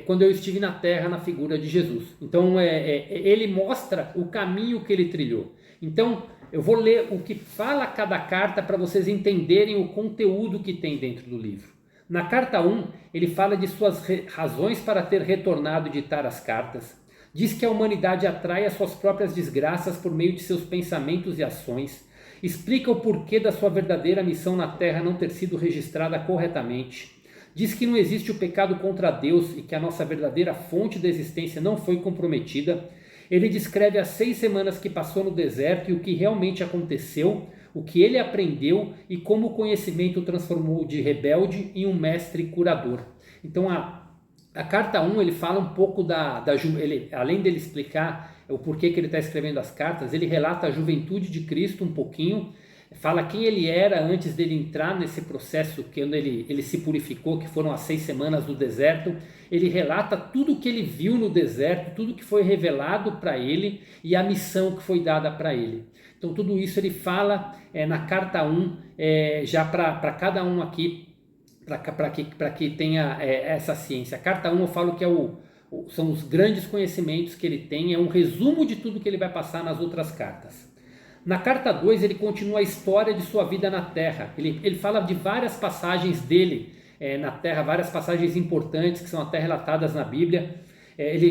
quando eu estive na Terra na figura de Jesus. Então, ele mostra o caminho que ele trilhou. Então, eu vou ler o que fala cada carta para vocês entenderem o conteúdo que tem dentro do livro. Na carta 1, ele fala de suas razões para ter retornado ditar as cartas. Diz que a humanidade atrai as suas próprias desgraças por meio de seus pensamentos e ações. Explica o porquê da sua verdadeira missão na Terra não ter sido registrada corretamente. Diz que não existe o pecado contra Deus e que a nossa verdadeira fonte da existência não foi comprometida. Ele descreve as 6 semanas que passou no deserto e o que realmente aconteceu, o que ele aprendeu e como o conhecimento o transformou de rebelde em um mestre curador. Então a carta 1 ele fala um pouco além dele explicar o porquê que ele está escrevendo as cartas, ele relata a juventude de Cristo um pouquinho, fala quem ele era antes dele entrar nesse processo, quando ele se purificou, que foram as 6 semanas do deserto. Ele relata tudo o que ele viu no deserto, tudo que foi revelado para ele e a missão que foi dada para ele. Então tudo isso ele fala na carta 1, já para cada um aqui, para que tenha essa ciência. A carta 1 eu falo que são os grandes conhecimentos que ele tem, é um resumo de tudo que ele vai passar nas outras cartas. Na carta 2 ele continua a história de sua vida na Terra. Ele fala de várias passagens dele na Terra, várias passagens importantes que são até relatadas na Bíblia.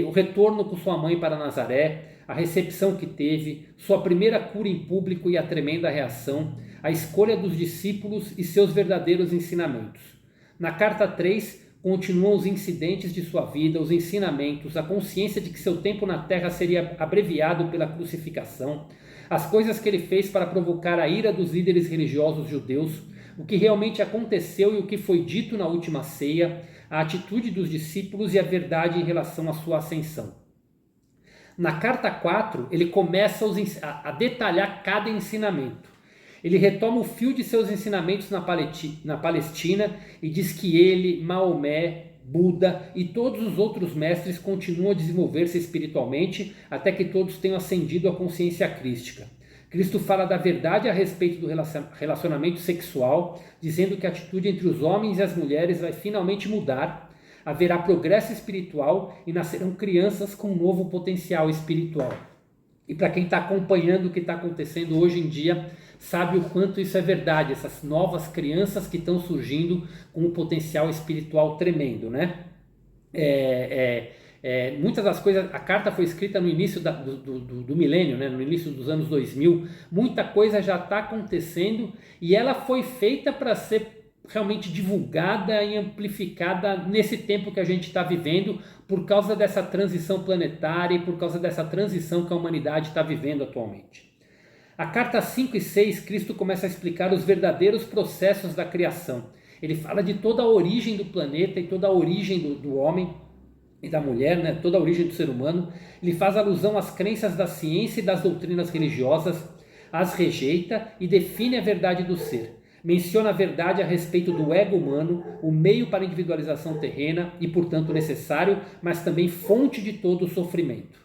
O retorno com sua mãe para Nazaré, a recepção que teve, sua primeira cura em público e a tremenda reação, a escolha dos discípulos e seus verdadeiros ensinamentos. Na carta 3 continuam os incidentes de sua vida, os ensinamentos, a consciência de que seu tempo na Terra seria abreviado pela crucificação, as coisas que ele fez para provocar a ira dos líderes religiosos judeus, o que realmente aconteceu e o que foi dito na última ceia, a atitude dos discípulos e a verdade em relação à sua ascensão. Na carta 4, ele começa a detalhar cada ensinamento. Ele retoma o fio de seus ensinamentos na Palestina e diz que ele, Maomé, Buda e todos os outros mestres continuam a desenvolver-se espiritualmente até que todos tenham ascendido à consciência crística. Cristo fala da verdade a respeito do relacionamento sexual, dizendo que a atitude entre os homens e as mulheres vai finalmente mudar, haverá progresso espiritual e nascerão crianças com um novo potencial espiritual. E para quem está acompanhando o que está acontecendo hoje em dia, sabe o quanto isso é verdade, essas novas crianças que estão surgindo com um potencial espiritual tremendo, né? Muitas das coisas, a carta foi escrita no início do milênio, né? No início dos anos 2000, muita coisa já está acontecendo e ela foi feita para ser realmente divulgada e amplificada nesse tempo que a gente está vivendo por causa dessa transição planetária e por causa dessa transição que a humanidade está vivendo atualmente. A carta 5 e 6, Cristo começa a explicar os verdadeiros processos da criação. Ele fala de toda a origem do planeta e toda a origem do homem e da mulher, né? Toda a origem do ser humano. Ele faz alusão às crenças da ciência e das doutrinas religiosas, as rejeita e define a verdade do ser. Menciona a verdade a respeito do ego humano, o meio para a individualização terrena e, portanto, necessário, mas também fonte de todo o sofrimento.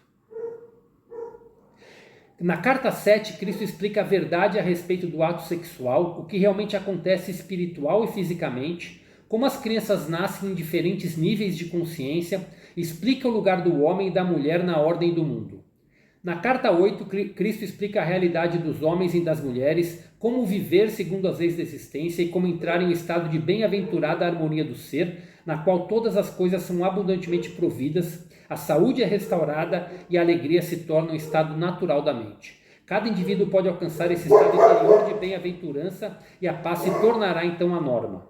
Na carta 7, Cristo explica a verdade a respeito do ato sexual, o que realmente acontece espiritual e fisicamente, como as crianças nascem em diferentes níveis de consciência, explica o lugar do homem e da mulher na ordem do mundo. Na carta 8, Cristo explica a realidade dos homens e das mulheres, como viver segundo as leis da existência e como entrar em um estado de bem-aventurada harmonia do ser, na qual todas as coisas são abundantemente providas, a saúde é restaurada e a alegria se torna um estado natural da mente. Cada indivíduo pode alcançar esse estado interior de bem-aventurança e a paz se tornará então a norma.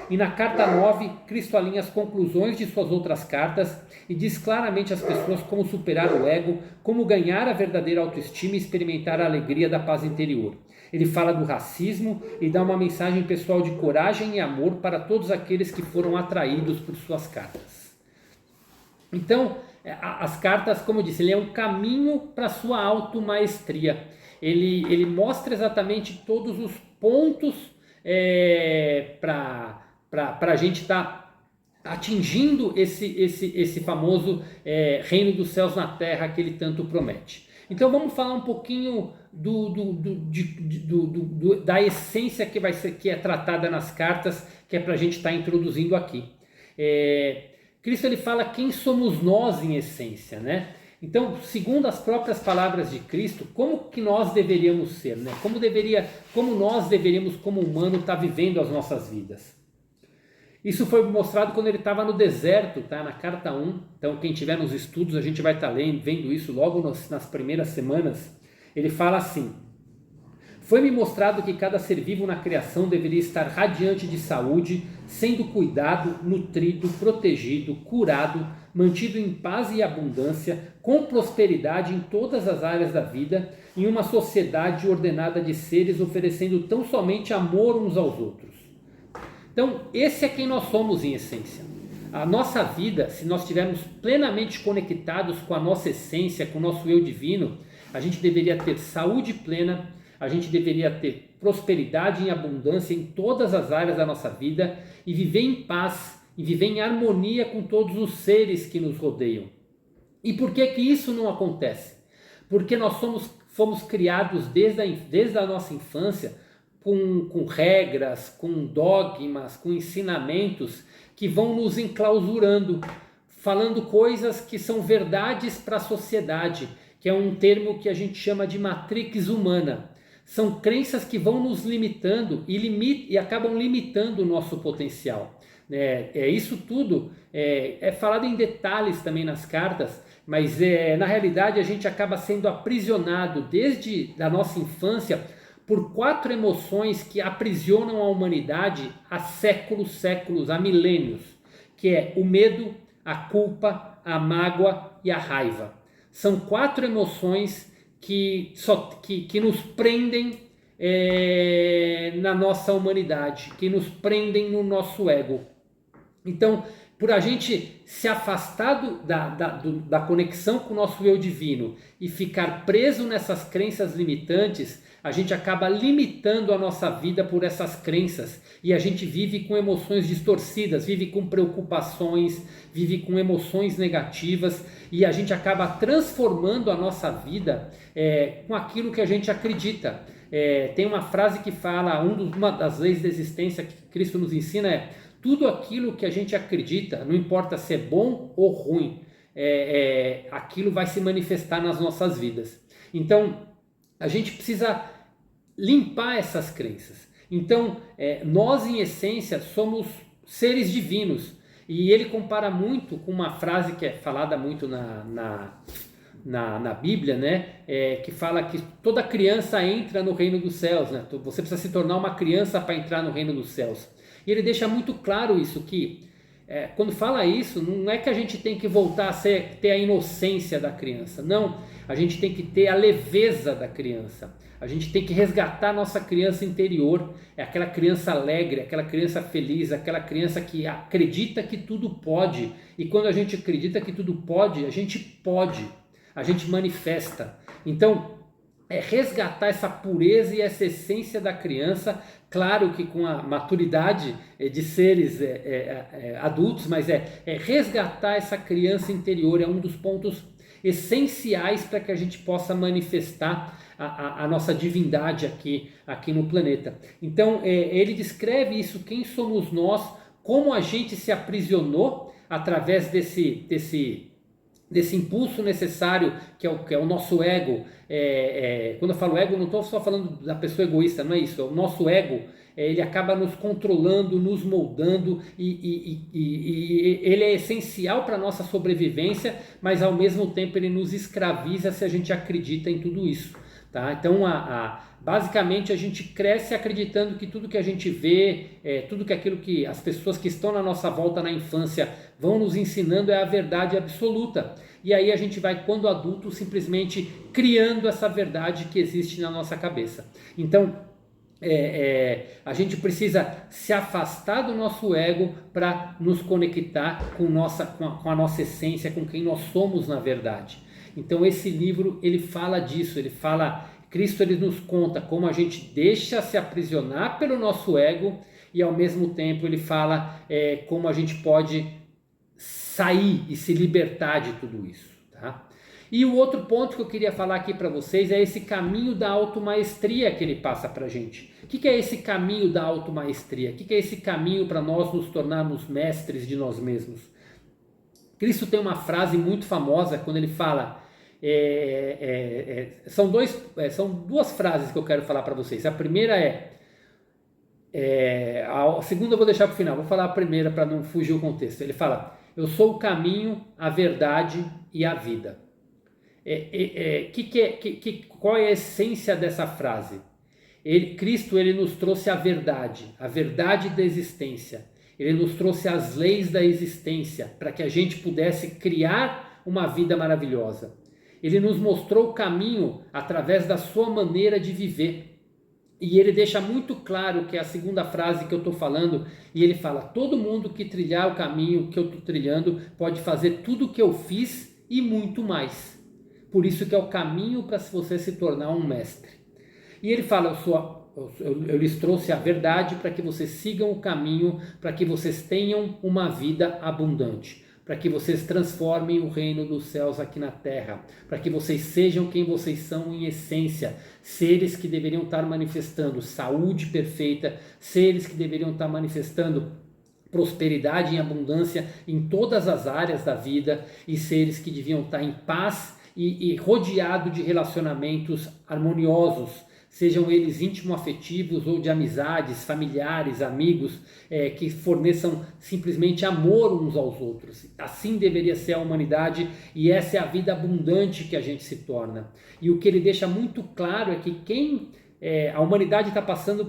E na carta 9, Cristo alinha as conclusões de suas outras cartas e diz claramente às pessoas como superar o ego, como ganhar a verdadeira autoestima e experimentar a alegria da paz interior. Ele fala do racismo e dá uma mensagem pessoal de coragem e amor para todos aqueles que foram atraídos por suas cartas. Então, as cartas, como eu disse, ele é um caminho para a sua automaestria. Ele mostra exatamente todos os pontos para a gente estar atingindo esse famoso reino dos céus na terra que ele tanto promete. Então vamos falar um pouquinho da essência que é tratada nas cartas, que é para a gente estar introduzindo aqui. Cristo ele fala quem somos nós em essência, né? Então, segundo as próprias palavras de Cristo, como que nós deveríamos ser, né? Como nós deveríamos, como humano, estar vivendo as nossas vidas. Isso foi mostrado quando ele estava no deserto, tá? Na carta 1. Então, quem tiver nos estudos, a gente vai estar vendo isso logo nas primeiras semanas. Ele fala assim: foi-me mostrado que cada ser vivo na criação deveria estar radiante de saúde, sendo cuidado, nutrido, protegido, curado, mantido em paz e abundância, com prosperidade em todas as áreas da vida, em uma sociedade ordenada de seres oferecendo tão somente amor uns aos outros. Então, esse é quem nós somos em essência. A nossa vida, se nós estivermos plenamente conectados com a nossa essência, com o nosso eu divino, a gente deveria ter saúde plena, a gente deveria ter prosperidade em abundância em todas as áreas da nossa vida e viver em paz, e viver em harmonia com todos os seres que nos rodeiam. E por que isso não acontece? Porque nós fomos criados desde a nossa infância com regras, com dogmas, com ensinamentos que vão nos enclausurando, falando coisas que são verdades para a sociedade, que é um termo que a gente chama de matrix humana. São crenças que vão nos limitando e acabam limitando o nosso potencial. Isso tudo é falado em detalhes também nas cartas, mas na realidade a gente acaba sendo aprisionado desde a nossa infância por 4 emoções que aprisionam a humanidade há séculos, há milênios, que é o medo, a culpa, a mágoa e a raiva. São 4 emoções que nos prendem na nossa humanidade, que nos prendem no nosso ego. Então, por a gente se afastar da conexão com o nosso eu divino e ficar preso nessas crenças limitantes, a gente acaba limitando a nossa vida por essas crenças e a gente vive com emoções distorcidas, vive com preocupações, vive com emoções negativas e a gente acaba transformando a nossa vida com aquilo que a gente acredita. Tem uma frase que fala, uma das leis da existência que Cristo nos ensina é: tudo aquilo que a gente acredita, não importa se é bom ou ruim, aquilo vai se manifestar nas nossas vidas. Então, a gente precisa limpar essas crenças. Então, nós em essência somos seres divinos. E ele compara muito com uma frase que é falada muito na Bíblia, né? Que fala que toda criança entra no reino dos céus, né? Você precisa se tornar uma criança para entrar no reino dos céus. E ele deixa muito claro isso, que quando fala isso, não é que a gente tem que voltar a ter a inocência da criança. Não, a gente tem que ter a leveza da criança. A gente tem que resgatar a nossa criança interior, aquela criança alegre, aquela criança feliz, aquela criança que acredita que tudo pode. E quando a gente acredita que tudo pode, a gente manifesta. Então, resgatar essa pureza e essa essência da criança, claro que com a maturidade de seres adultos, mas resgatar essa criança interior é um dos pontos essenciais para que a gente possa manifestar a nossa divindade aqui no planeta. Então ele descreve isso, quem somos nós, como a gente se aprisionou através desse impulso necessário que é o nosso ego. Quando eu falo ego, não estou só falando da pessoa egoísta, não é isso, é o nosso ego. Ele acaba nos controlando, nos moldando e ele é essencial para a nossa sobrevivência, mas ao mesmo tempo ele nos escraviza se a gente acredita em tudo isso. Tá? Então, basicamente, a gente cresce acreditando que tudo que a gente vê, tudo que aquilo que as pessoas que estão na nossa volta na infância vão nos ensinando é a verdade absoluta. E aí a gente vai, quando adulto, simplesmente criando essa verdade que existe na nossa cabeça. Então, a gente precisa se afastar do nosso ego para nos conectar com a nossa essência, com quem nós somos na verdade. Então esse livro ele fala disso, Cristo ele nos conta como a gente deixa se aprisionar pelo nosso ego e ao mesmo tempo ele fala como a gente pode sair e se libertar de tudo isso, tá? E o outro ponto que eu queria falar aqui para vocês é esse caminho da automaestria que ele passa para a gente. O que é esse caminho da automaestria? O que é esse caminho para nós nos tornarmos mestres de nós mesmos? Cristo tem uma frase muito famosa quando ele fala, são duas frases que eu quero falar para vocês. A primeira a segunda eu vou deixar para o final, vou falar a primeira para não fugir o contexto. Ele fala: eu sou o caminho, a verdade e a vida. Qual é a essência dessa frase? Cristo ele nos trouxe a verdade da existência. Ele nos trouxe as leis da existência para que a gente pudesse criar uma vida maravilhosa. Ele nos mostrou o caminho através da sua maneira de viver. E ele deixa muito claro, que é a segunda frase que eu estou falando, e ele fala: todo mundo que trilhar o caminho que eu estou trilhando pode fazer tudo o que eu fiz e muito mais. Por isso que é o caminho para você se tornar um mestre. E ele fala: eu lhes trouxe a verdade para que vocês sigam o caminho, para que vocês tenham uma vida abundante, para que vocês transformem o reino dos céus aqui na terra, para que vocês sejam quem vocês são em essência, seres que deveriam estar manifestando saúde perfeita, seres que deveriam estar manifestando prosperidade e abundância em todas as áreas da vida, e seres que deviam estar em paz e rodeado de relacionamentos harmoniosos, sejam eles íntimo-afetivos ou de amizades, familiares, amigos, que forneçam simplesmente amor uns aos outros. Assim deveria ser a humanidade, e essa é a vida abundante que a gente se torna. E o que ele deixa muito claro é que a humanidade está passando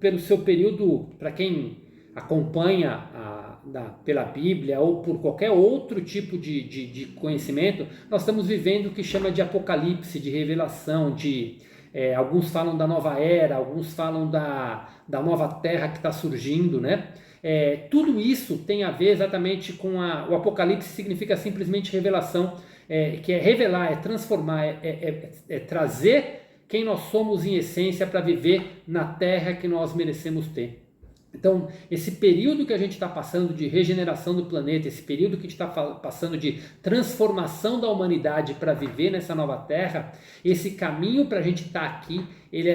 pelo seu período, para quem acompanha pela Bíblia ou por qualquer outro tipo de conhecimento, nós estamos vivendo o que chama de apocalipse, de revelação, alguns falam da nova era, alguns falam da nova terra que está surgindo, né? Tudo isso tem a ver exatamente com o apocalipse. Significa simplesmente revelação, que é revelar, é transformar, é trazer quem nós somos em essência para viver na terra que nós merecemos ter. Então, esse período que a gente está passando de regeneração do planeta, esse período que a gente está passando de transformação da humanidade para viver nessa nova terra, esse caminho para a gente estar aqui, ele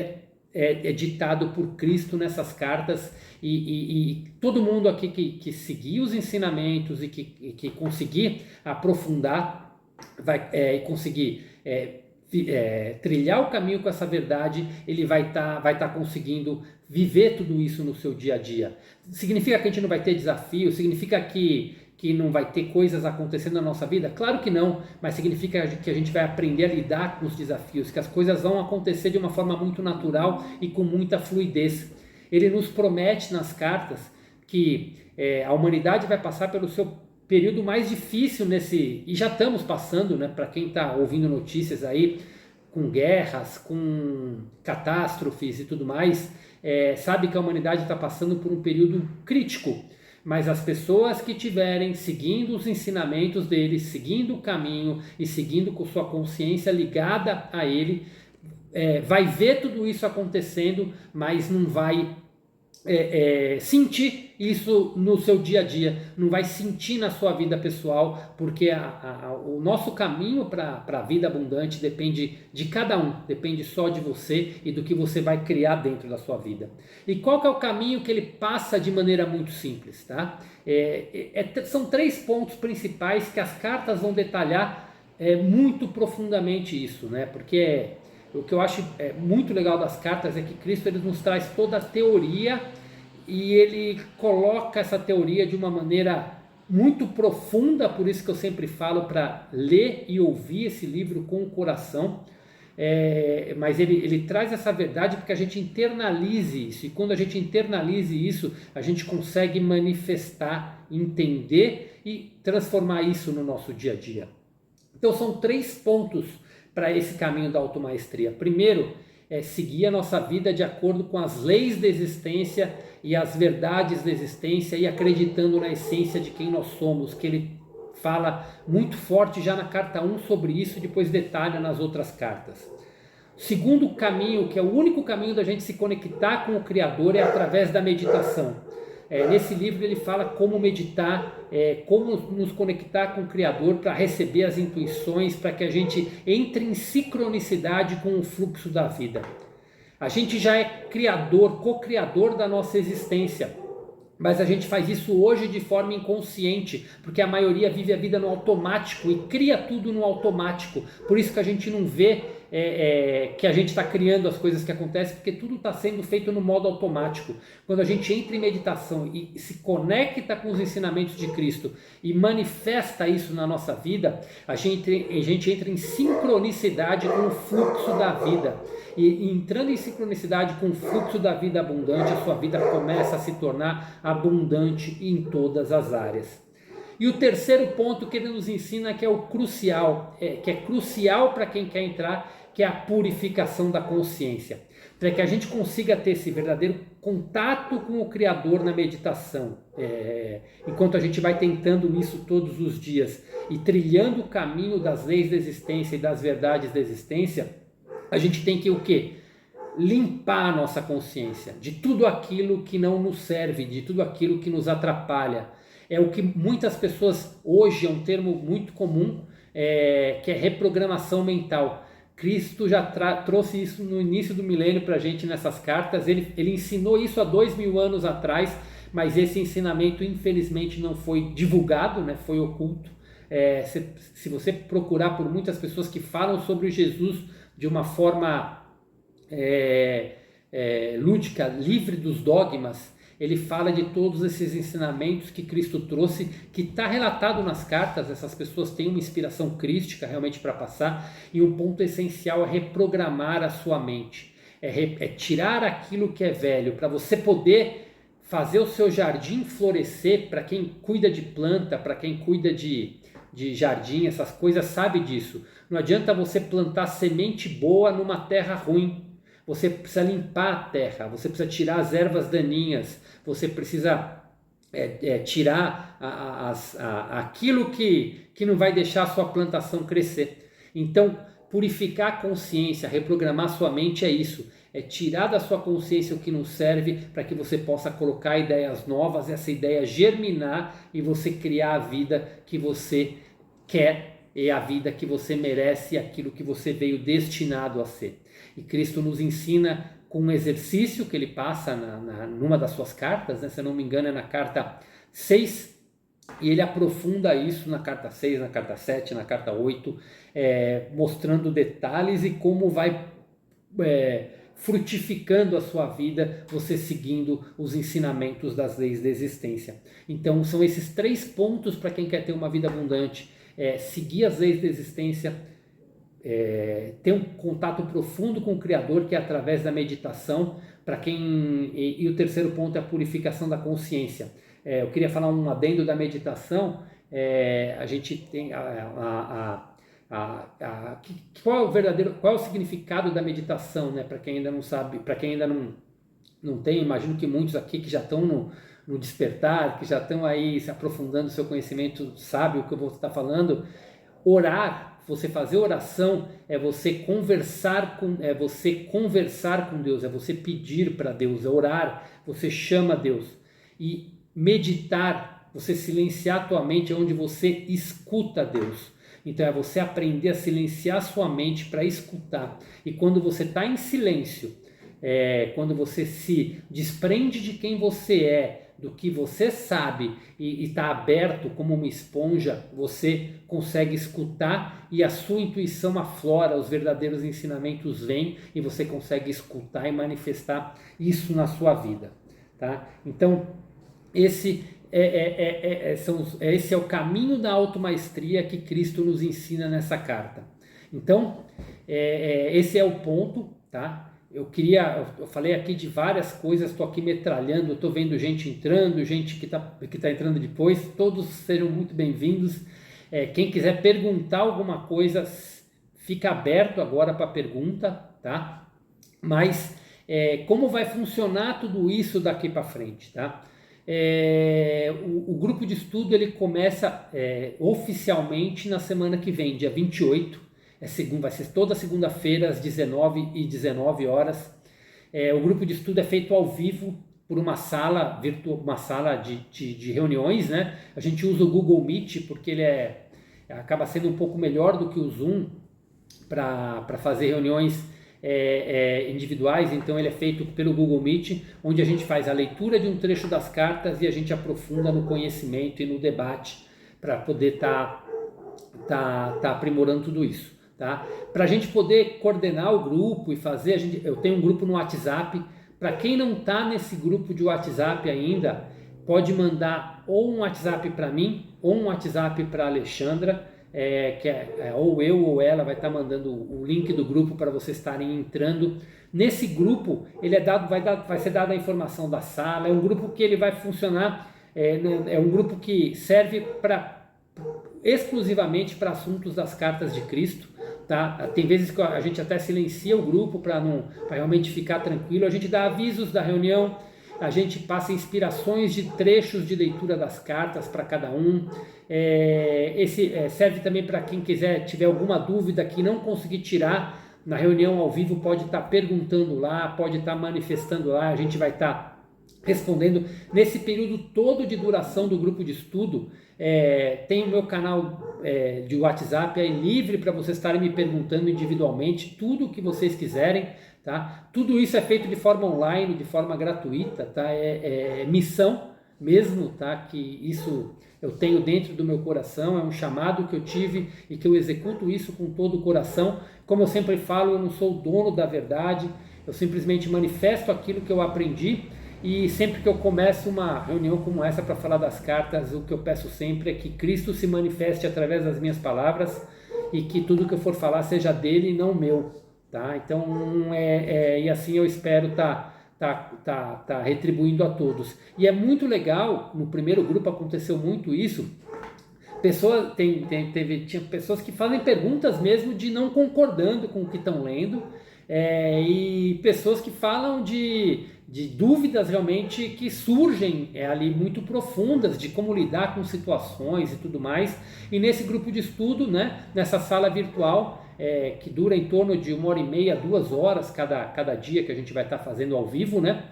é ditado por Cristo nessas cartas, e todo mundo aqui que seguir os ensinamentos e que conseguir aprofundar, vai conseguir trilhar o caminho com essa verdade, ele vai tá conseguindo viver tudo isso no seu dia a dia. Significa que a gente não vai ter desafio? Significa que não vai ter coisas acontecendo na nossa vida? Claro que não, mas significa que a gente vai aprender a lidar com os desafios, que as coisas vão acontecer de uma forma muito natural e com muita fluidez. Ele nos promete nas cartas que a humanidade vai passar pelo seu período mais difícil e já estamos passando, né? Para quem está ouvindo notícias aí, com guerras, com catástrofes e tudo mais, sabe que a humanidade está passando por um período crítico, mas as pessoas que estiverem seguindo os ensinamentos dele, seguindo o caminho e seguindo com sua consciência ligada a ele, vai ver tudo isso acontecendo, mas não vai sentir isso no seu dia a dia, não vai sentir na sua vida pessoal, porque o nosso caminho para a vida abundante depende de cada um, depende só de você e do que você vai criar dentro da sua vida. E qual que é o caminho que ele passa de maneira muito simples, tá? São 3 pontos principais que as cartas vão detalhar muito profundamente isso, né? Porque o que eu acho muito legal das cartas é que Cristo ele nos traz toda a teoria, e ele coloca essa teoria de uma maneira muito profunda. Por isso que eu sempre falo para ler e ouvir esse livro com o coração, mas ele traz essa verdade porque a gente internalize isso, e quando a gente internalize isso, a gente consegue manifestar, entender e transformar isso no nosso dia a dia. Então são 3 pontos para esse caminho da automaestria. Primeiro, seguir a nossa vida de acordo com as leis da existência e as verdades da existência, e acreditando na essência de quem nós somos, que ele fala muito forte já na carta 1 sobre isso, e depois detalha nas outras cartas. O segundo caminho, que é o único caminho da gente se conectar com o Criador, é através da meditação. Nesse livro ele fala como meditar, como nos conectar com o Criador para receber as intuições, para que a gente entre em sincronicidade com o fluxo da vida. A gente já é criador, co-criador da nossa existência, mas a gente faz isso hoje de forma inconsciente, porque a maioria vive a vida no automático e cria tudo no automático. Por isso que a gente não vê que a gente está criando as coisas que acontecem, porque tudo está sendo feito no modo automático. Quando a gente entra em meditação e se conecta com os ensinamentos de Cristo e manifesta isso na nossa vida, a gente entra em sincronicidade com o fluxo da vida. E entrando em sincronicidade com o fluxo da vida abundante, a sua vida começa a se tornar abundante em todas as áreas. E o terceiro ponto que ele nos ensina, que é o crucial, que é crucial para quem quer entrar, que é a purificação da consciência. Para que a gente consiga ter esse verdadeiro contato com o Criador na meditação. Enquanto a gente vai tentando isso todos os dias e trilhando o caminho das leis da existência e das verdades da existência, a gente tem que o quê? Limpar a nossa consciência de tudo aquilo que não nos serve, de tudo aquilo que nos atrapalha. É o que muitas pessoas, hoje é um termo muito comum, que é reprogramação mental. Cristo já trouxe isso no início do milênio para a gente nessas cartas. Ele ensinou isso há 2000 anos atrás, mas esse ensinamento infelizmente não foi divulgado, né? Foi oculto. Se você procurar por muitas pessoas que falam sobre Jesus de uma forma lúdica, livre dos dogmas, ele fala de todos esses ensinamentos que Cristo trouxe, que está relatado nas cartas. Essas pessoas têm uma inspiração crística realmente para passar, e um ponto essencial é reprogramar a sua mente, é tirar aquilo que é velho, para você poder fazer o seu jardim florescer. Para quem cuida de planta, para quem cuida de jardim, essas coisas, sabe disso. Não adianta você plantar semente boa numa terra ruim. Você precisa limpar a terra, você precisa tirar as ervas daninhas, você precisa tirar aquilo que não vai deixar a sua plantação crescer. Então, purificar a consciência, reprogramar sua mente é isso. É tirar da sua consciência o que não serve, para que você possa colocar ideias novas, essa ideia germinar e você criar a vida que você quer, e a vida que você merece, aquilo que você veio destinado a ser. E Cristo nos ensina com um exercício que ele passa numa das suas cartas, né? Se eu não me engano é na carta 6, e ele aprofunda isso na carta 6, na carta 7, na carta 8, mostrando detalhes e como vai frutificando a sua vida, você seguindo os ensinamentos das leis da existência. Então são esses 3 pontos para quem quer ter uma vida abundante: seguir as leis da existência, ter um contato profundo com o Criador, que é através da meditação, e o terceiro ponto é a purificação da consciência. Eu queria falar um adendo da meditação. A gente tem qual é o significado da meditação, né? Para quem ainda não sabe, para quem ainda não tem, imagino que muitos aqui que já estão no despertar, que já estão aí se aprofundando no seu conhecimento, sabe o que eu vou estar falando. Orar, você fazer oração, é você conversar com Deus, é você pedir para Deus. Orar, você chama Deus. E meditar, você silenciar a tua mente, é onde você escuta Deus. Então é você aprender a silenciar a sua mente para escutar. E quando você está em silêncio, quando você se desprende de quem você é, do que você sabe, e está aberto como uma esponja, você consegue escutar e a sua intuição aflora, os verdadeiros ensinamentos vêm e você consegue escutar e manifestar isso na sua vida, tá? Então esse é o caminho da automaestria que Cristo nos ensina nessa carta. Então esse é o ponto, tá? Eu falei aqui de várias coisas, estou aqui metralhando, estou vendo gente entrando, gente que tá entrando depois. Todos sejam muito bem-vindos. Quem quiser perguntar alguma coisa, fica aberto agora para pergunta, tá? Mas como vai funcionar tudo isso daqui para frente, tá? O grupo de estudo ele começa oficialmente na semana que vem, dia 28. Vai ser toda segunda-feira às 19h19. O grupo de estudo é feito ao vivo por uma sala de reuniões, né? A gente usa o Google Meet porque ele acaba sendo um pouco melhor do que o Zoom para fazer reuniões individuais. Então ele é feito pelo Google Meet, onde a gente faz a leitura de um trecho das cartas e a gente aprofunda no conhecimento e no debate para poder tá aprimorando tudo isso. Tá? Para a gente poder coordenar o grupo e fazer, eu tenho um grupo no WhatsApp. Para quem não está nesse grupo de WhatsApp ainda, pode mandar ou um WhatsApp para mim ou um WhatsApp para a Alexandra, ou eu ou ela vai estar mandando o link do grupo para vocês estarem entrando. Nesse grupo vai ser dada a informação da sala. É um grupo que ele vai funcionar, é um grupo que serve exclusivamente para assuntos das cartas de Cristo. Tá? Tem vezes que a gente até silencia o grupo para realmente ficar tranquilo. A gente dá avisos da reunião, a gente passa inspirações de trechos de leitura das cartas para cada um. Serve também para quem tiver alguma dúvida que não conseguir tirar na reunião ao vivo, pode estar perguntando lá, pode estar manifestando lá, a gente vai estar respondendo. Nesse período todo de duração do grupo de estudo, tem o meu canal de WhatsApp livre para vocês estarem me perguntando individualmente tudo o que vocês quiserem, tá? Tudo isso é feito de forma online, de forma gratuita, tá? Missão mesmo, tá? Que isso eu tenho dentro do meu coração, é um chamado que eu tive e que eu executo isso com todo o coração. Como eu sempre falo, eu não sou o dono da verdade, eu simplesmente manifesto aquilo que eu aprendi. E sempre que eu começo uma reunião como essa para falar das cartas, o que eu peço sempre é que Cristo se manifeste através das minhas palavras e que tudo que eu for falar seja dele e não meu, tá? Então, e assim eu espero tá retribuindo a todos. E é muito legal, no primeiro grupo aconteceu muito isso, tinha pessoas que fazem perguntas mesmo de não concordando com o que estão lendo, e pessoas que falam de dúvidas realmente que surgem ali muito profundas de como lidar com situações e tudo mais. E nesse grupo de estudo, né, nessa sala virtual, que dura em torno de 1h30, 2 horas cada dia que a gente vai estar fazendo ao vivo, né?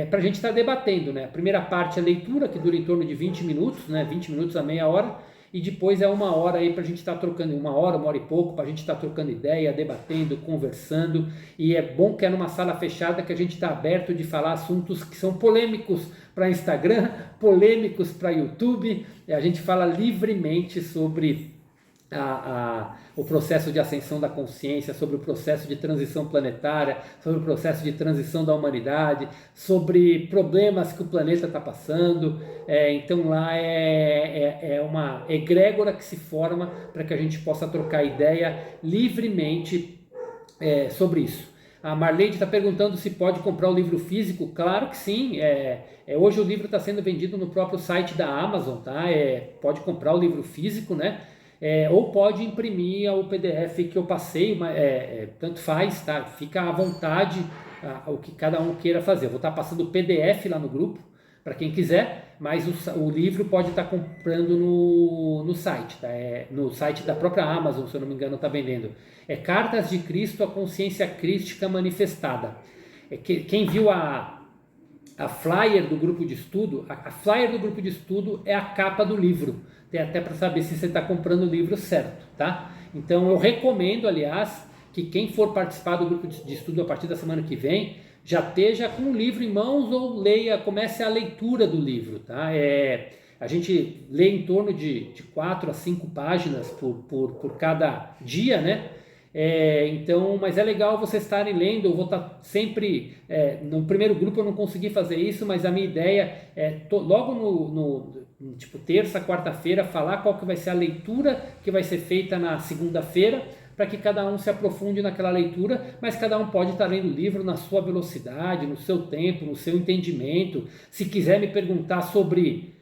Para a gente estar debatendo, né? A primeira parte é a leitura, que dura em torno de 20 minutos, né? 20 minutos a meia hora, e depois é 1 hora aí para a gente estar trocando, 1 hora e pouco, para a gente estar trocando ideia, debatendo, conversando. E é bom que é numa sala fechada que a gente está aberto de falar assuntos que são polêmicos para Instagram, polêmicos para YouTube. A gente fala livremente sobre o processo de ascensão da consciência, sobre o processo de transição planetária, sobre o processo de transição da humanidade, sobre problemas que o planeta está passando. Então lá é uma egrégora que se forma para que a gente possa trocar ideia livremente sobre isso. A Marleide está perguntando se pode comprar o livro físico. Claro que sim. Hoje o livro está sendo vendido no próprio site da Amazon, tá? Pode comprar o livro físico, né? Ou pode imprimir o PDF que eu passei, tanto faz, tá? Fica à vontade o que cada um queira fazer. Eu vou estar passando o PDF lá no grupo, para quem quiser, mas o livro pode estar comprando no site, tá? No site da própria Amazon, se eu não me engano, está vendendo. Cartas de Cristo, a Consciência Crística Manifestada. Quem viu a flyer do grupo de estudo, a flyer do grupo de estudo é a capa do livro. Tem até para saber se você está comprando o livro certo, tá? Então eu recomendo, aliás, que quem for participar do grupo de estudo a partir da semana que vem, já esteja com o livro em mãos ou comece a leitura do livro, tá? A gente lê em torno de 4 a 5 páginas por cada dia, né? Então, mas é legal vocês estarem lendo. Eu vou estar sempre, no primeiro grupo eu não consegui fazer isso, mas a minha ideia é logo no tipo terça, quarta-feira, falar qual que vai ser a leitura que vai ser feita na segunda-feira, para que cada um se aprofunde naquela leitura, mas cada um pode estar lendo o livro na sua velocidade, no seu tempo, no seu entendimento. Se quiser me perguntar sobre,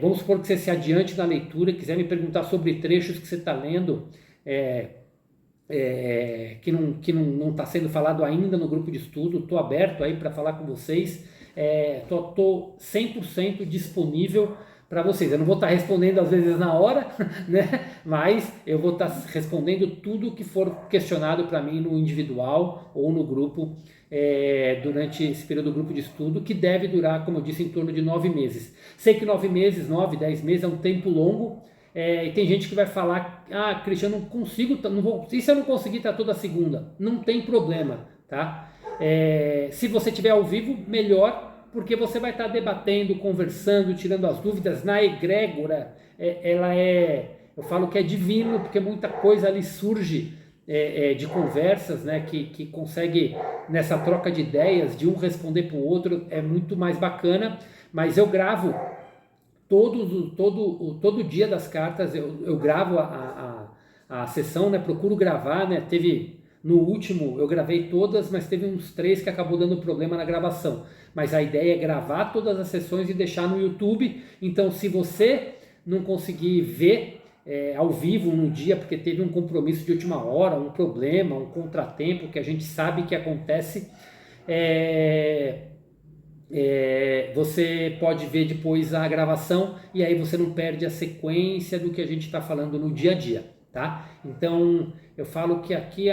vamos supor que você se adiante na leitura, quiser me perguntar sobre trechos que você está lendo, que não está sendo falado ainda no grupo de estudo, estou aberto aí para falar com vocês, estou 100% disponível para vocês. Eu não vou estar respondendo às vezes na hora, né? Mas eu vou estar respondendo tudo que for questionado para mim no individual ou no grupo, durante esse período do grupo de estudo, que deve durar, como eu disse, em torno de 9 meses. Sei que 9 meses, 9, 10 meses é um tempo longo, e tem gente que vai falar, Cristiano, não consigo, e se eu não conseguir estar toda segunda? Não tem problema, tá? Se você estiver ao vivo, melhor, porque você vai estar debatendo, conversando, tirando as dúvidas na egrégora. Eu falo que é divino, porque muita coisa ali surge de conversas, né, que consegue, nessa troca de ideias, de um responder para o outro, é muito mais bacana. Mas eu gravo todo dia das cartas, eu gravo a sessão, né, procuro gravar, né, no último eu gravei todas, mas teve uns 3 que acabou dando problema na gravação. Mas a ideia é gravar todas as sessões e deixar no YouTube. Então, se você não conseguir ver ao vivo no dia, porque teve um compromisso de última hora, um problema, um contratempo que a gente sabe que acontece, você pode ver depois a gravação e aí você não perde a sequência do que a gente está falando no dia a dia, tá? Então, eu falo que aqui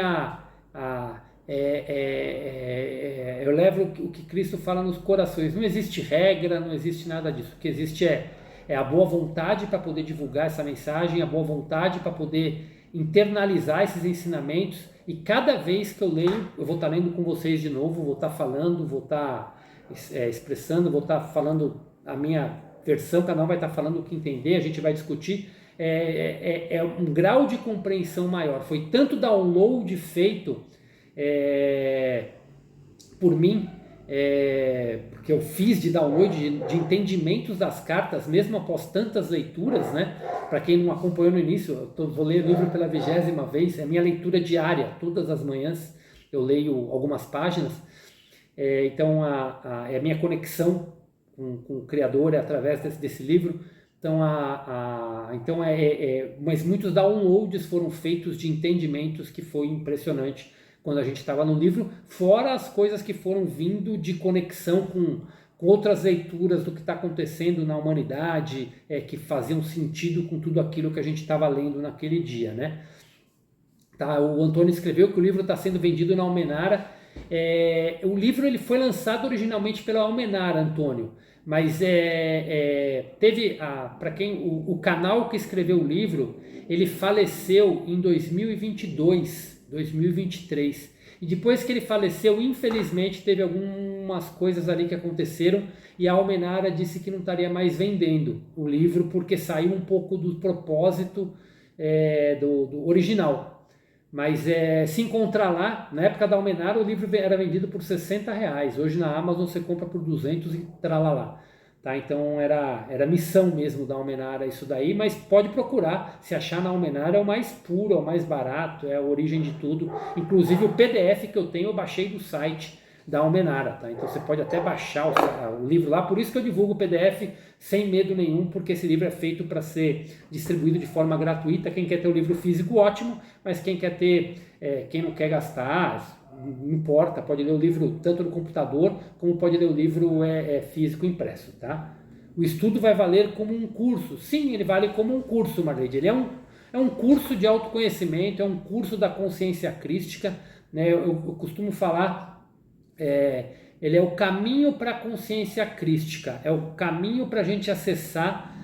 eu levo o que Cristo fala nos corações. Não existe regra, não existe nada disso. O que existe é a boa vontade para poder divulgar essa mensagem, a boa vontade para poder internalizar esses ensinamentos. E cada vez que eu leio, eu vou estar lendo com vocês de novo, vou estar falando, vou estar expressando, vou estar falando a minha versão, cada um vai estar falando o que entender, a gente vai discutir. Um grau de compreensão maior. Foi tanto download feito por mim, porque eu fiz de download de entendimentos das cartas, mesmo após tantas leituras, né? Para quem não acompanhou no início, vou ler o livro pela 20ª vez, é a minha leitura diária, todas as manhãs eu leio algumas páginas, então é a minha conexão com o Criador através desse livro. Então, mas muitos downloads foram feitos de entendimentos que foi impressionante quando a gente estava no livro, fora as coisas que foram vindo de conexão com outras leituras do que está acontecendo na humanidade, que faziam sentido com tudo aquilo que a gente estava lendo naquele dia, né? Tá, o Antônio escreveu que o livro está sendo vendido na Almenara. O livro ele foi lançado originalmente pela Almenara, Antônio, mas teve, para quem o canal que escreveu o livro, ele faleceu em 2022, 2023, e depois que ele faleceu, infelizmente, teve algumas coisas ali que aconteceram, e a Almenara disse que não estaria mais vendendo o livro, porque saiu um pouco do propósito do original. Mas se encontrar lá, na época da Almenara, o livro era vendido por R$60. Hoje na Amazon você compra por 200 e tralalá. Tá? Então era missão mesmo da Almenara isso daí, mas pode procurar, se achar na Almenara é o mais puro, é o mais barato, é a origem de tudo. Inclusive o PDF que eu tenho eu baixei do site da Almenara, tá? Então você pode até baixar o livro lá, por isso que eu divulgo o PDF sem medo nenhum, porque esse livro é feito para ser distribuído de forma gratuita. Quem quer ter o livro físico, ótimo, mas quem quer ter, quem não quer gastar, não importa, pode ler o livro tanto no computador, como pode ler o livro físico impresso, tá? O estudo vai valer como um curso. Sim, ele vale como um curso, Marlene. Ele é um curso de autoconhecimento, é um curso da consciência crística, né? Eu costumo falar, ele é o caminho para a consciência crística, é o caminho para a gente acessar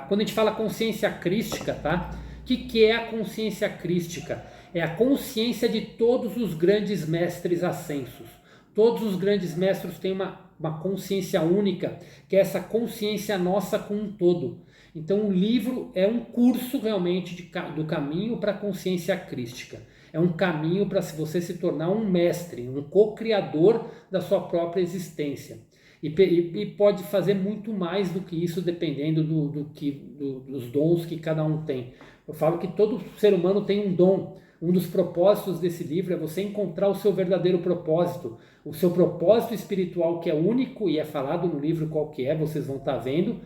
quando a gente fala consciência crística, tá? O que é a consciência crística? É a consciência de todos os grandes mestres ascensos. Todos os grandes mestres têm uma consciência única, que é essa consciência nossa como um todo. Então o livro é um curso realmente do caminho para a consciência crística. É um caminho para você se tornar um mestre, um co-criador da sua própria existência. E pode fazer muito mais do que isso, dependendo dos dons que cada um tem. Eu falo que todo ser humano tem um dom. Um dos propósitos desse livro é você encontrar o seu verdadeiro propósito. O seu propósito espiritual, que é único e é falado no livro qual que é, vocês vão estar vendo.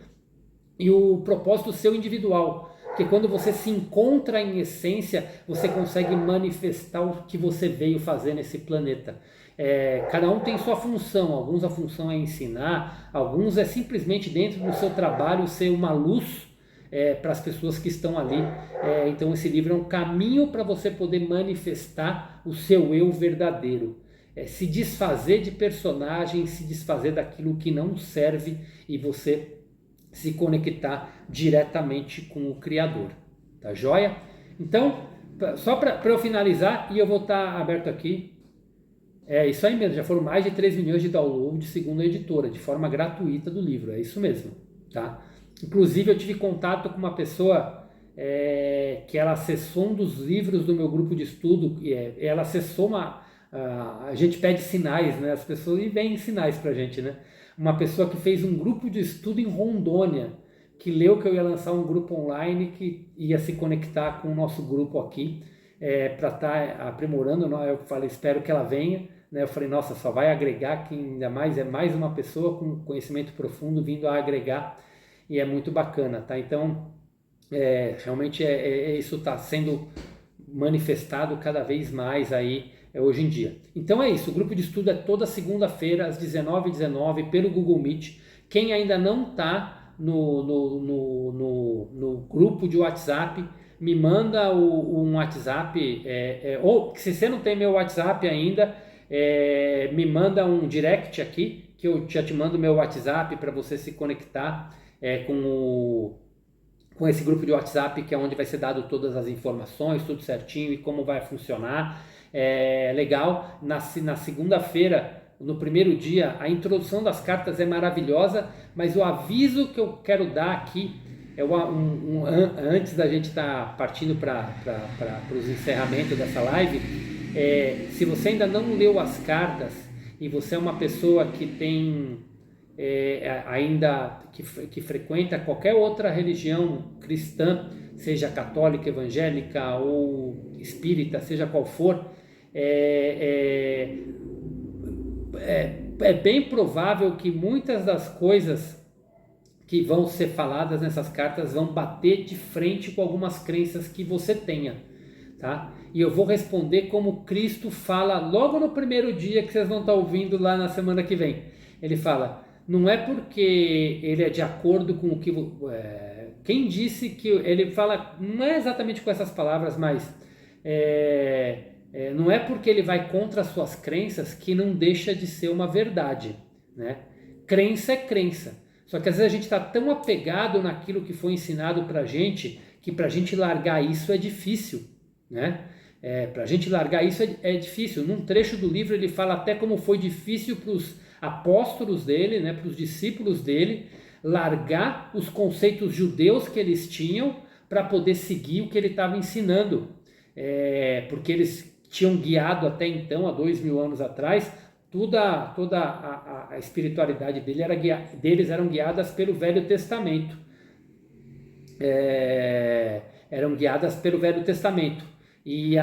E o propósito seu individual, que quando você se encontra em essência, você consegue manifestar o que você veio fazer nesse planeta. Cada um tem sua função, alguns a função é ensinar, alguns é simplesmente dentro do seu trabalho ser uma luz para as pessoas que estão ali. Então esse livro é um caminho para você poder manifestar o seu eu verdadeiro. Se desfazer de personagens, se desfazer daquilo que não serve e você se conectar diretamente com o Criador. Tá joia? Então, só para eu finalizar, e eu vou estar aberto aqui. Isso aí mesmo, já foram mais de 3 milhões de downloads, segundo a editora, de forma gratuita do livro. É isso mesmo, tá? Inclusive, eu tive contato com uma pessoa que ela acessou um dos livros do meu grupo de estudo. Ela acessou a gente pede sinais, né? As pessoas e vêm sinais pra gente, né? Uma pessoa que fez um grupo de estudo em Rondônia, que leu que eu ia lançar um grupo online que ia se conectar com o nosso grupo aqui, para estar aprimorando. Eu falei, espero que ela venha, né? Eu falei, nossa, só vai agregar, que ainda mais mais uma pessoa com conhecimento profundo vindo a agregar, e é muito bacana, tá? Então, realmente isso está sendo manifestado cada vez mais aí hoje em dia. Então é isso, o grupo de estudo é toda segunda-feira às 19h19 pelo Google Meet. Quem ainda não está no grupo de WhatsApp, me manda um WhatsApp, ou se você não tem meu WhatsApp ainda, me manda um direct aqui, que eu já te mando meu WhatsApp para você se conectar com esse grupo de WhatsApp, que é onde vai ser dado todas as informações, tudo certinho e como vai funcionar. Legal. Na segunda-feira, no primeiro dia, a introdução das cartas é maravilhosa, mas o aviso que eu quero dar aqui antes da gente estar partindo para os encerramentos dessa live, Se você ainda não leu as cartas e você é uma pessoa que tem ainda que frequenta qualquer outra religião cristã, seja católica, evangélica ou espírita, seja qual for, é bem provável que muitas das coisas que vão ser faladas nessas cartas vão bater de frente com algumas crenças que você tenha, tá? E eu vou responder como Cristo fala logo no primeiro dia que vocês vão estar ouvindo lá na semana que vem. Ele fala, não é porque ele é de acordo com o que... quem disse que... Ele fala, não é exatamente com essas palavras, mas... não é porque ele vai contra as suas crenças que não deixa de ser uma verdade, né? Crença é crença. Só que às vezes a gente está tão apegado naquilo que foi ensinado para a gente, que para a gente largar isso é difícil, né? Para a gente largar isso é difícil. Num trecho do livro ele fala até como foi difícil para os apóstolos dele, né, para os discípulos dele, largar os conceitos judeus que eles tinham para poder seguir o que ele estava ensinando. Porque eles tinham guiado até então, há 2000 anos atrás, toda a espiritualidade deles eram guiadas pelo Velho Testamento. Eram guiadas pelo Velho Testamento. E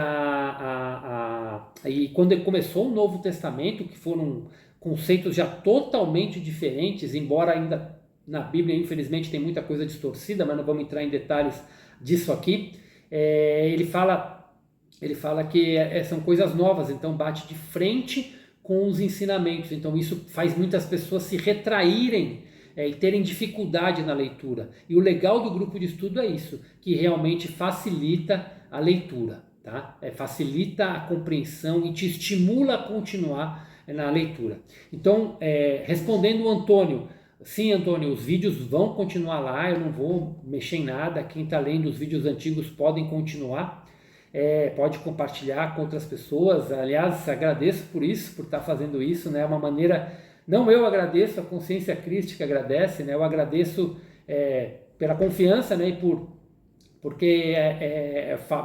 quando começou o Novo Testamento, que foram conceitos já totalmente diferentes, embora ainda na Bíblia, infelizmente, tem muita coisa distorcida, mas não vamos entrar em detalhes disso aqui. Ele fala que são coisas novas, então bate de frente com os ensinamentos. Então isso faz muitas pessoas se retraírem e terem dificuldade na leitura. E o legal do grupo de estudo é isso, que realmente facilita a leitura, tá? Facilita a compreensão e te estimula a continuar na leitura. Então, respondendo o Antônio, sim, Antônio, os vídeos vão continuar lá, eu não vou mexer em nada, quem está lendo os vídeos antigos podem continuar. Pode compartilhar com outras pessoas. Aliás, agradeço por isso, por estar fazendo isso, né? É uma maneira, não eu agradeço, a consciência crística agradece, né? Eu agradeço pela confiança, né? Porque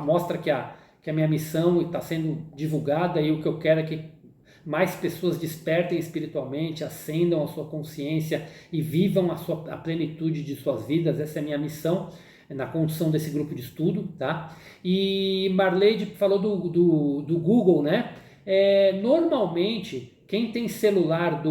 mostra que a minha missão está sendo divulgada e o que eu quero é que mais pessoas despertem espiritualmente, acendam a sua consciência e vivam a plenitude de suas vidas. Essa é a minha missão na condução desse grupo de estudo, tá? E Marleide falou do Google, né? Normalmente, quem tem celular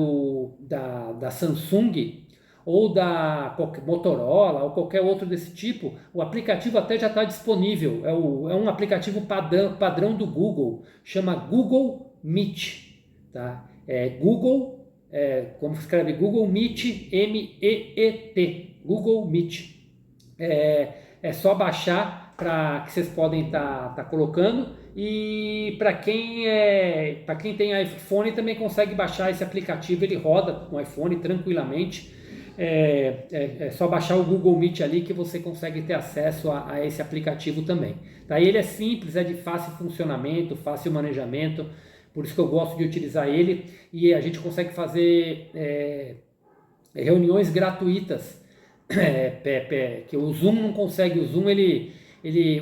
da Samsung ou da Motorola ou qualquer outro desse tipo, o aplicativo até já está disponível. É um aplicativo padrão do Google, chama Google Meet, tá? Google, como escreve Google Meet, M-E-E-T, Google Meet. É só baixar para que vocês podem estar colocando, e para quem tem iPhone também consegue baixar esse aplicativo, ele roda com iPhone tranquilamente. É só baixar o Google Meet ali que você consegue ter acesso a esse aplicativo também. Tá? Ele é simples, é de fácil funcionamento, fácil manejamento, por isso que eu gosto de utilizar ele, e a gente consegue fazer reuniões gratuitas. Que o Zoom não consegue. O Zoom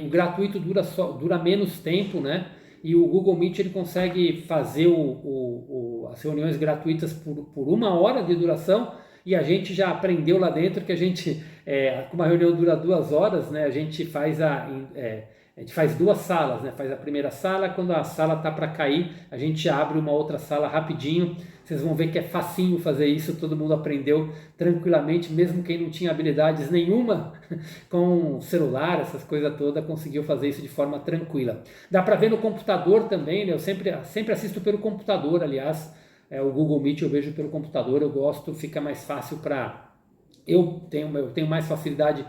o gratuito dura menos tempo, né? E o Google Meet ele consegue fazer as reuniões gratuitas por 1 hora de duração, e a gente já aprendeu lá dentro que a gente, como a reunião dura 2 horas, né? A gente faz faz 2 salas, né? Faz a primeira sala, quando a sala tá para cair, a gente abre uma outra sala rapidinho. Vocês vão ver que é facinho fazer isso, todo mundo aprendeu tranquilamente, mesmo quem não tinha habilidades nenhuma com celular, essas coisas todas, conseguiu fazer isso de forma tranquila. Dá para ver no computador também, né? Eu sempre assisto pelo computador, aliás, o Google Meet eu vejo pelo computador, eu gosto, fica mais fácil eu tenho mais facilidade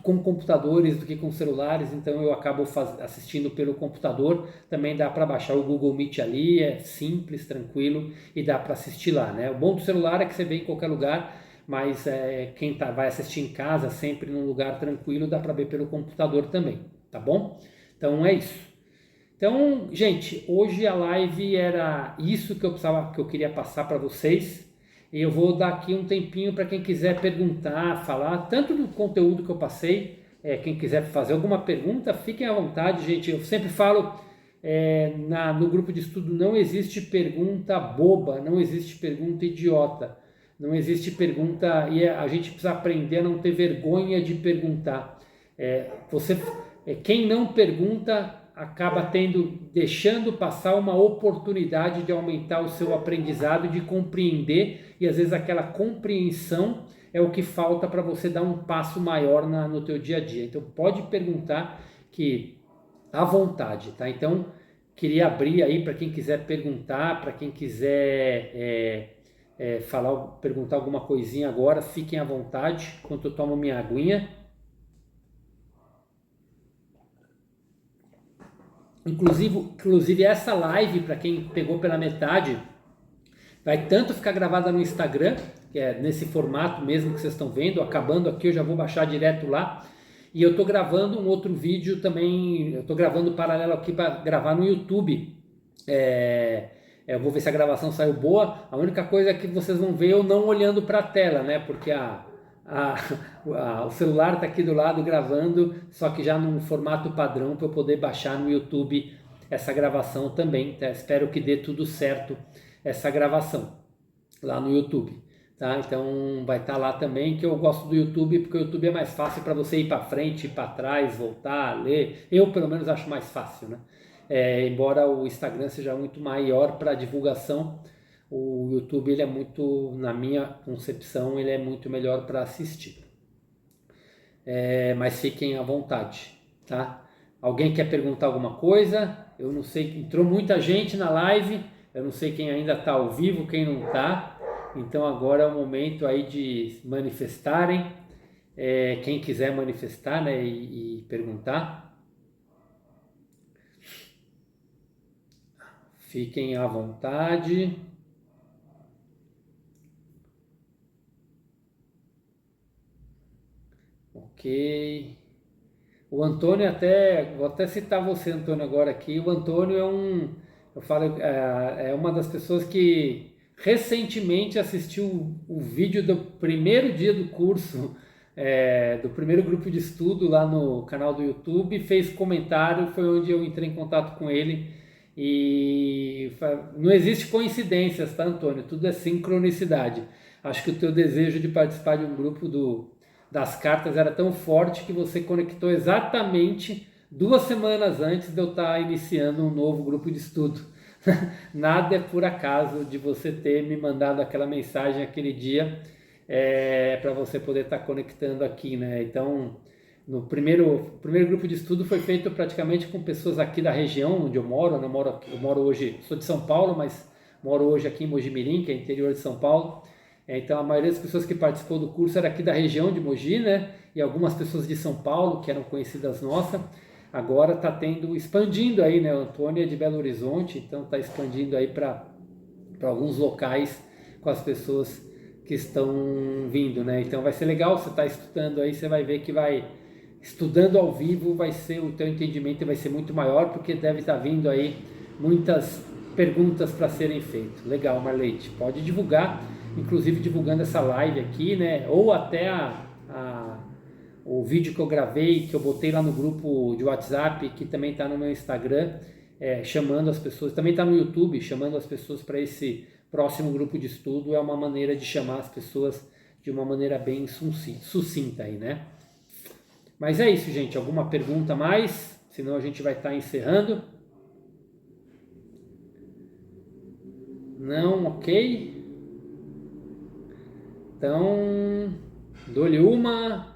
com computadores do que com celulares, então eu acabo assistindo pelo computador. Também dá para baixar o Google Meet ali, é simples, tranquilo, e dá para assistir lá, né? O bom do celular é que você vê em qualquer lugar, mas quem vai assistir em casa, sempre num lugar tranquilo, dá para ver pelo computador também, tá bom? Então é isso. Então, gente, hoje a live era isso que eu queria passar para vocês. E eu vou dar aqui um tempinho para quem quiser perguntar, falar, tanto do conteúdo que eu passei, quem quiser fazer alguma pergunta, fiquem à vontade, gente. Eu sempre falo, no grupo de estudo não existe pergunta boba, não existe pergunta idiota, não existe pergunta, e a gente precisa aprender a não ter vergonha de perguntar. Quem não pergunta acaba deixando passar uma oportunidade de aumentar o seu aprendizado, de compreender, e às vezes aquela compreensão é o que falta para você dar um passo maior no teu dia a dia. Então pode perguntar que à vontade, tá? Então queria abrir aí para quem quiser perguntar, para quem quiser perguntar alguma coisinha agora, fiquem à vontade enquanto eu tomo minha aguinha. Inclusive essa live, para quem pegou pela metade, vai tanto ficar gravada no Instagram, que é nesse formato mesmo que vocês estão vendo, acabando aqui eu já vou baixar direto lá, e eu estou gravando um outro vídeo também, eu estou gravando paralelo aqui para gravar no YouTube. Eu vou ver se a gravação saiu boa. A única coisa é que vocês vão ver eu não olhando para a tela, né? Porque o celular está aqui do lado gravando, só que já num formato padrão para eu poder baixar no YouTube essa gravação também. Tá? Espero que dê tudo certo essa gravação lá no YouTube. Tá? Então vai estar lá também, que eu gosto do YouTube porque o YouTube é mais fácil para você ir para frente, ir para trás, voltar, ler. Eu pelo menos acho mais fácil, né? Embora o Instagram seja muito maior para divulgação, o YouTube ele é muito, na minha concepção, ele é muito melhor para assistir. Mas fiquem à vontade, tá? Alguém quer perguntar alguma coisa? Eu não sei, entrou muita gente na live, eu não sei quem ainda está ao vivo, quem não está. Então agora é o momento aí de manifestarem, quem quiser manifestar, né, e perguntar. Fiquem à vontade. Ok. O Antônio vou até citar você, Antônio, agora aqui. O Antônio é uma das pessoas que recentemente assistiu o vídeo do primeiro dia do curso, do primeiro grupo de estudo lá no canal do YouTube, fez comentário, foi onde eu entrei em contato com ele. E não existe coincidências, tá, Antônio? Tudo é sincronicidade. Acho que o teu desejo de participar de um grupo das cartas era tão forte que você conectou exatamente 2 semanas antes de eu estar iniciando um novo grupo de estudo. Nada é por acaso de você ter me mandado aquela mensagem aquele dia, para você poder estar conectando aqui, né? Então, o primeiro grupo de estudo foi feito praticamente com pessoas aqui da região onde eu moro. Eu moro hoje, sou de São Paulo, mas moro hoje aqui em Mojimirim, que é interior de São Paulo. Então a maioria das pessoas que participou do curso era aqui da região de Mogi, né? E algumas pessoas de São Paulo, que eram conhecidas nossas. Agora está expandindo aí, né? O Antônio é de Belo Horizonte, então está expandindo aí para alguns locais com as pessoas que estão vindo, né? Então vai ser legal, você está estudando aí, você vai ver que estudando ao vivo, o teu entendimento vai ser muito maior, porque deve estar vindo aí muitas perguntas para serem feitas. Legal, Marleite, pode divulgar, inclusive divulgando essa live aqui, né? Ou até o vídeo que eu gravei, que eu botei lá no grupo de WhatsApp, que também está no meu Instagram, chamando as pessoas, também está no YouTube, chamando as pessoas para esse próximo grupo de estudo. É uma maneira de chamar as pessoas de uma maneira bem sucinta aí, né? Mas é isso, gente. Alguma pergunta a mais? Senão a gente vai estar encerrando. Não, ok. Então, dou-lhe uma.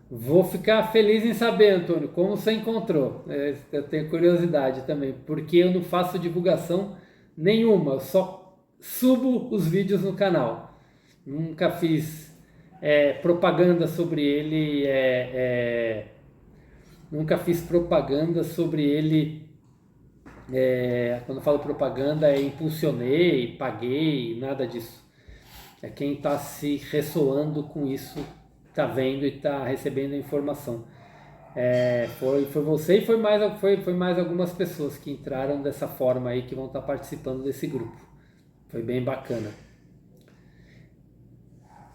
Vou ficar feliz em saber, Antônio, como você encontrou. Eu tenho curiosidade também, porque eu não faço divulgação nenhuma, eu só subo os vídeos no canal. Nunca fiz propaganda sobre ele, nunca fiz propaganda sobre ele. Quando eu falo propaganda, impulsionei, paguei, nada disso. É quem está se ressoando com isso, está vendo e está recebendo a informação. Foi você e foi mais algumas pessoas que entraram dessa forma aí, que vão estar participando desse grupo. Foi bem bacana.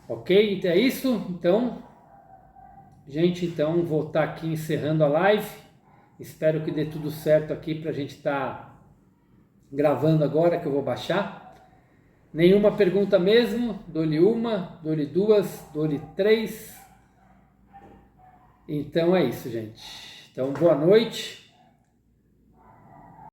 Ok? É isso? Então, Gente, então vou estar aqui encerrando a live. Espero que dê tudo certo aqui para a gente estar gravando agora, que eu vou baixar. Nenhuma pergunta mesmo? Dou-lhe uma, dou-lhe duas, dou-lhe três. Então é isso, gente. Então boa noite.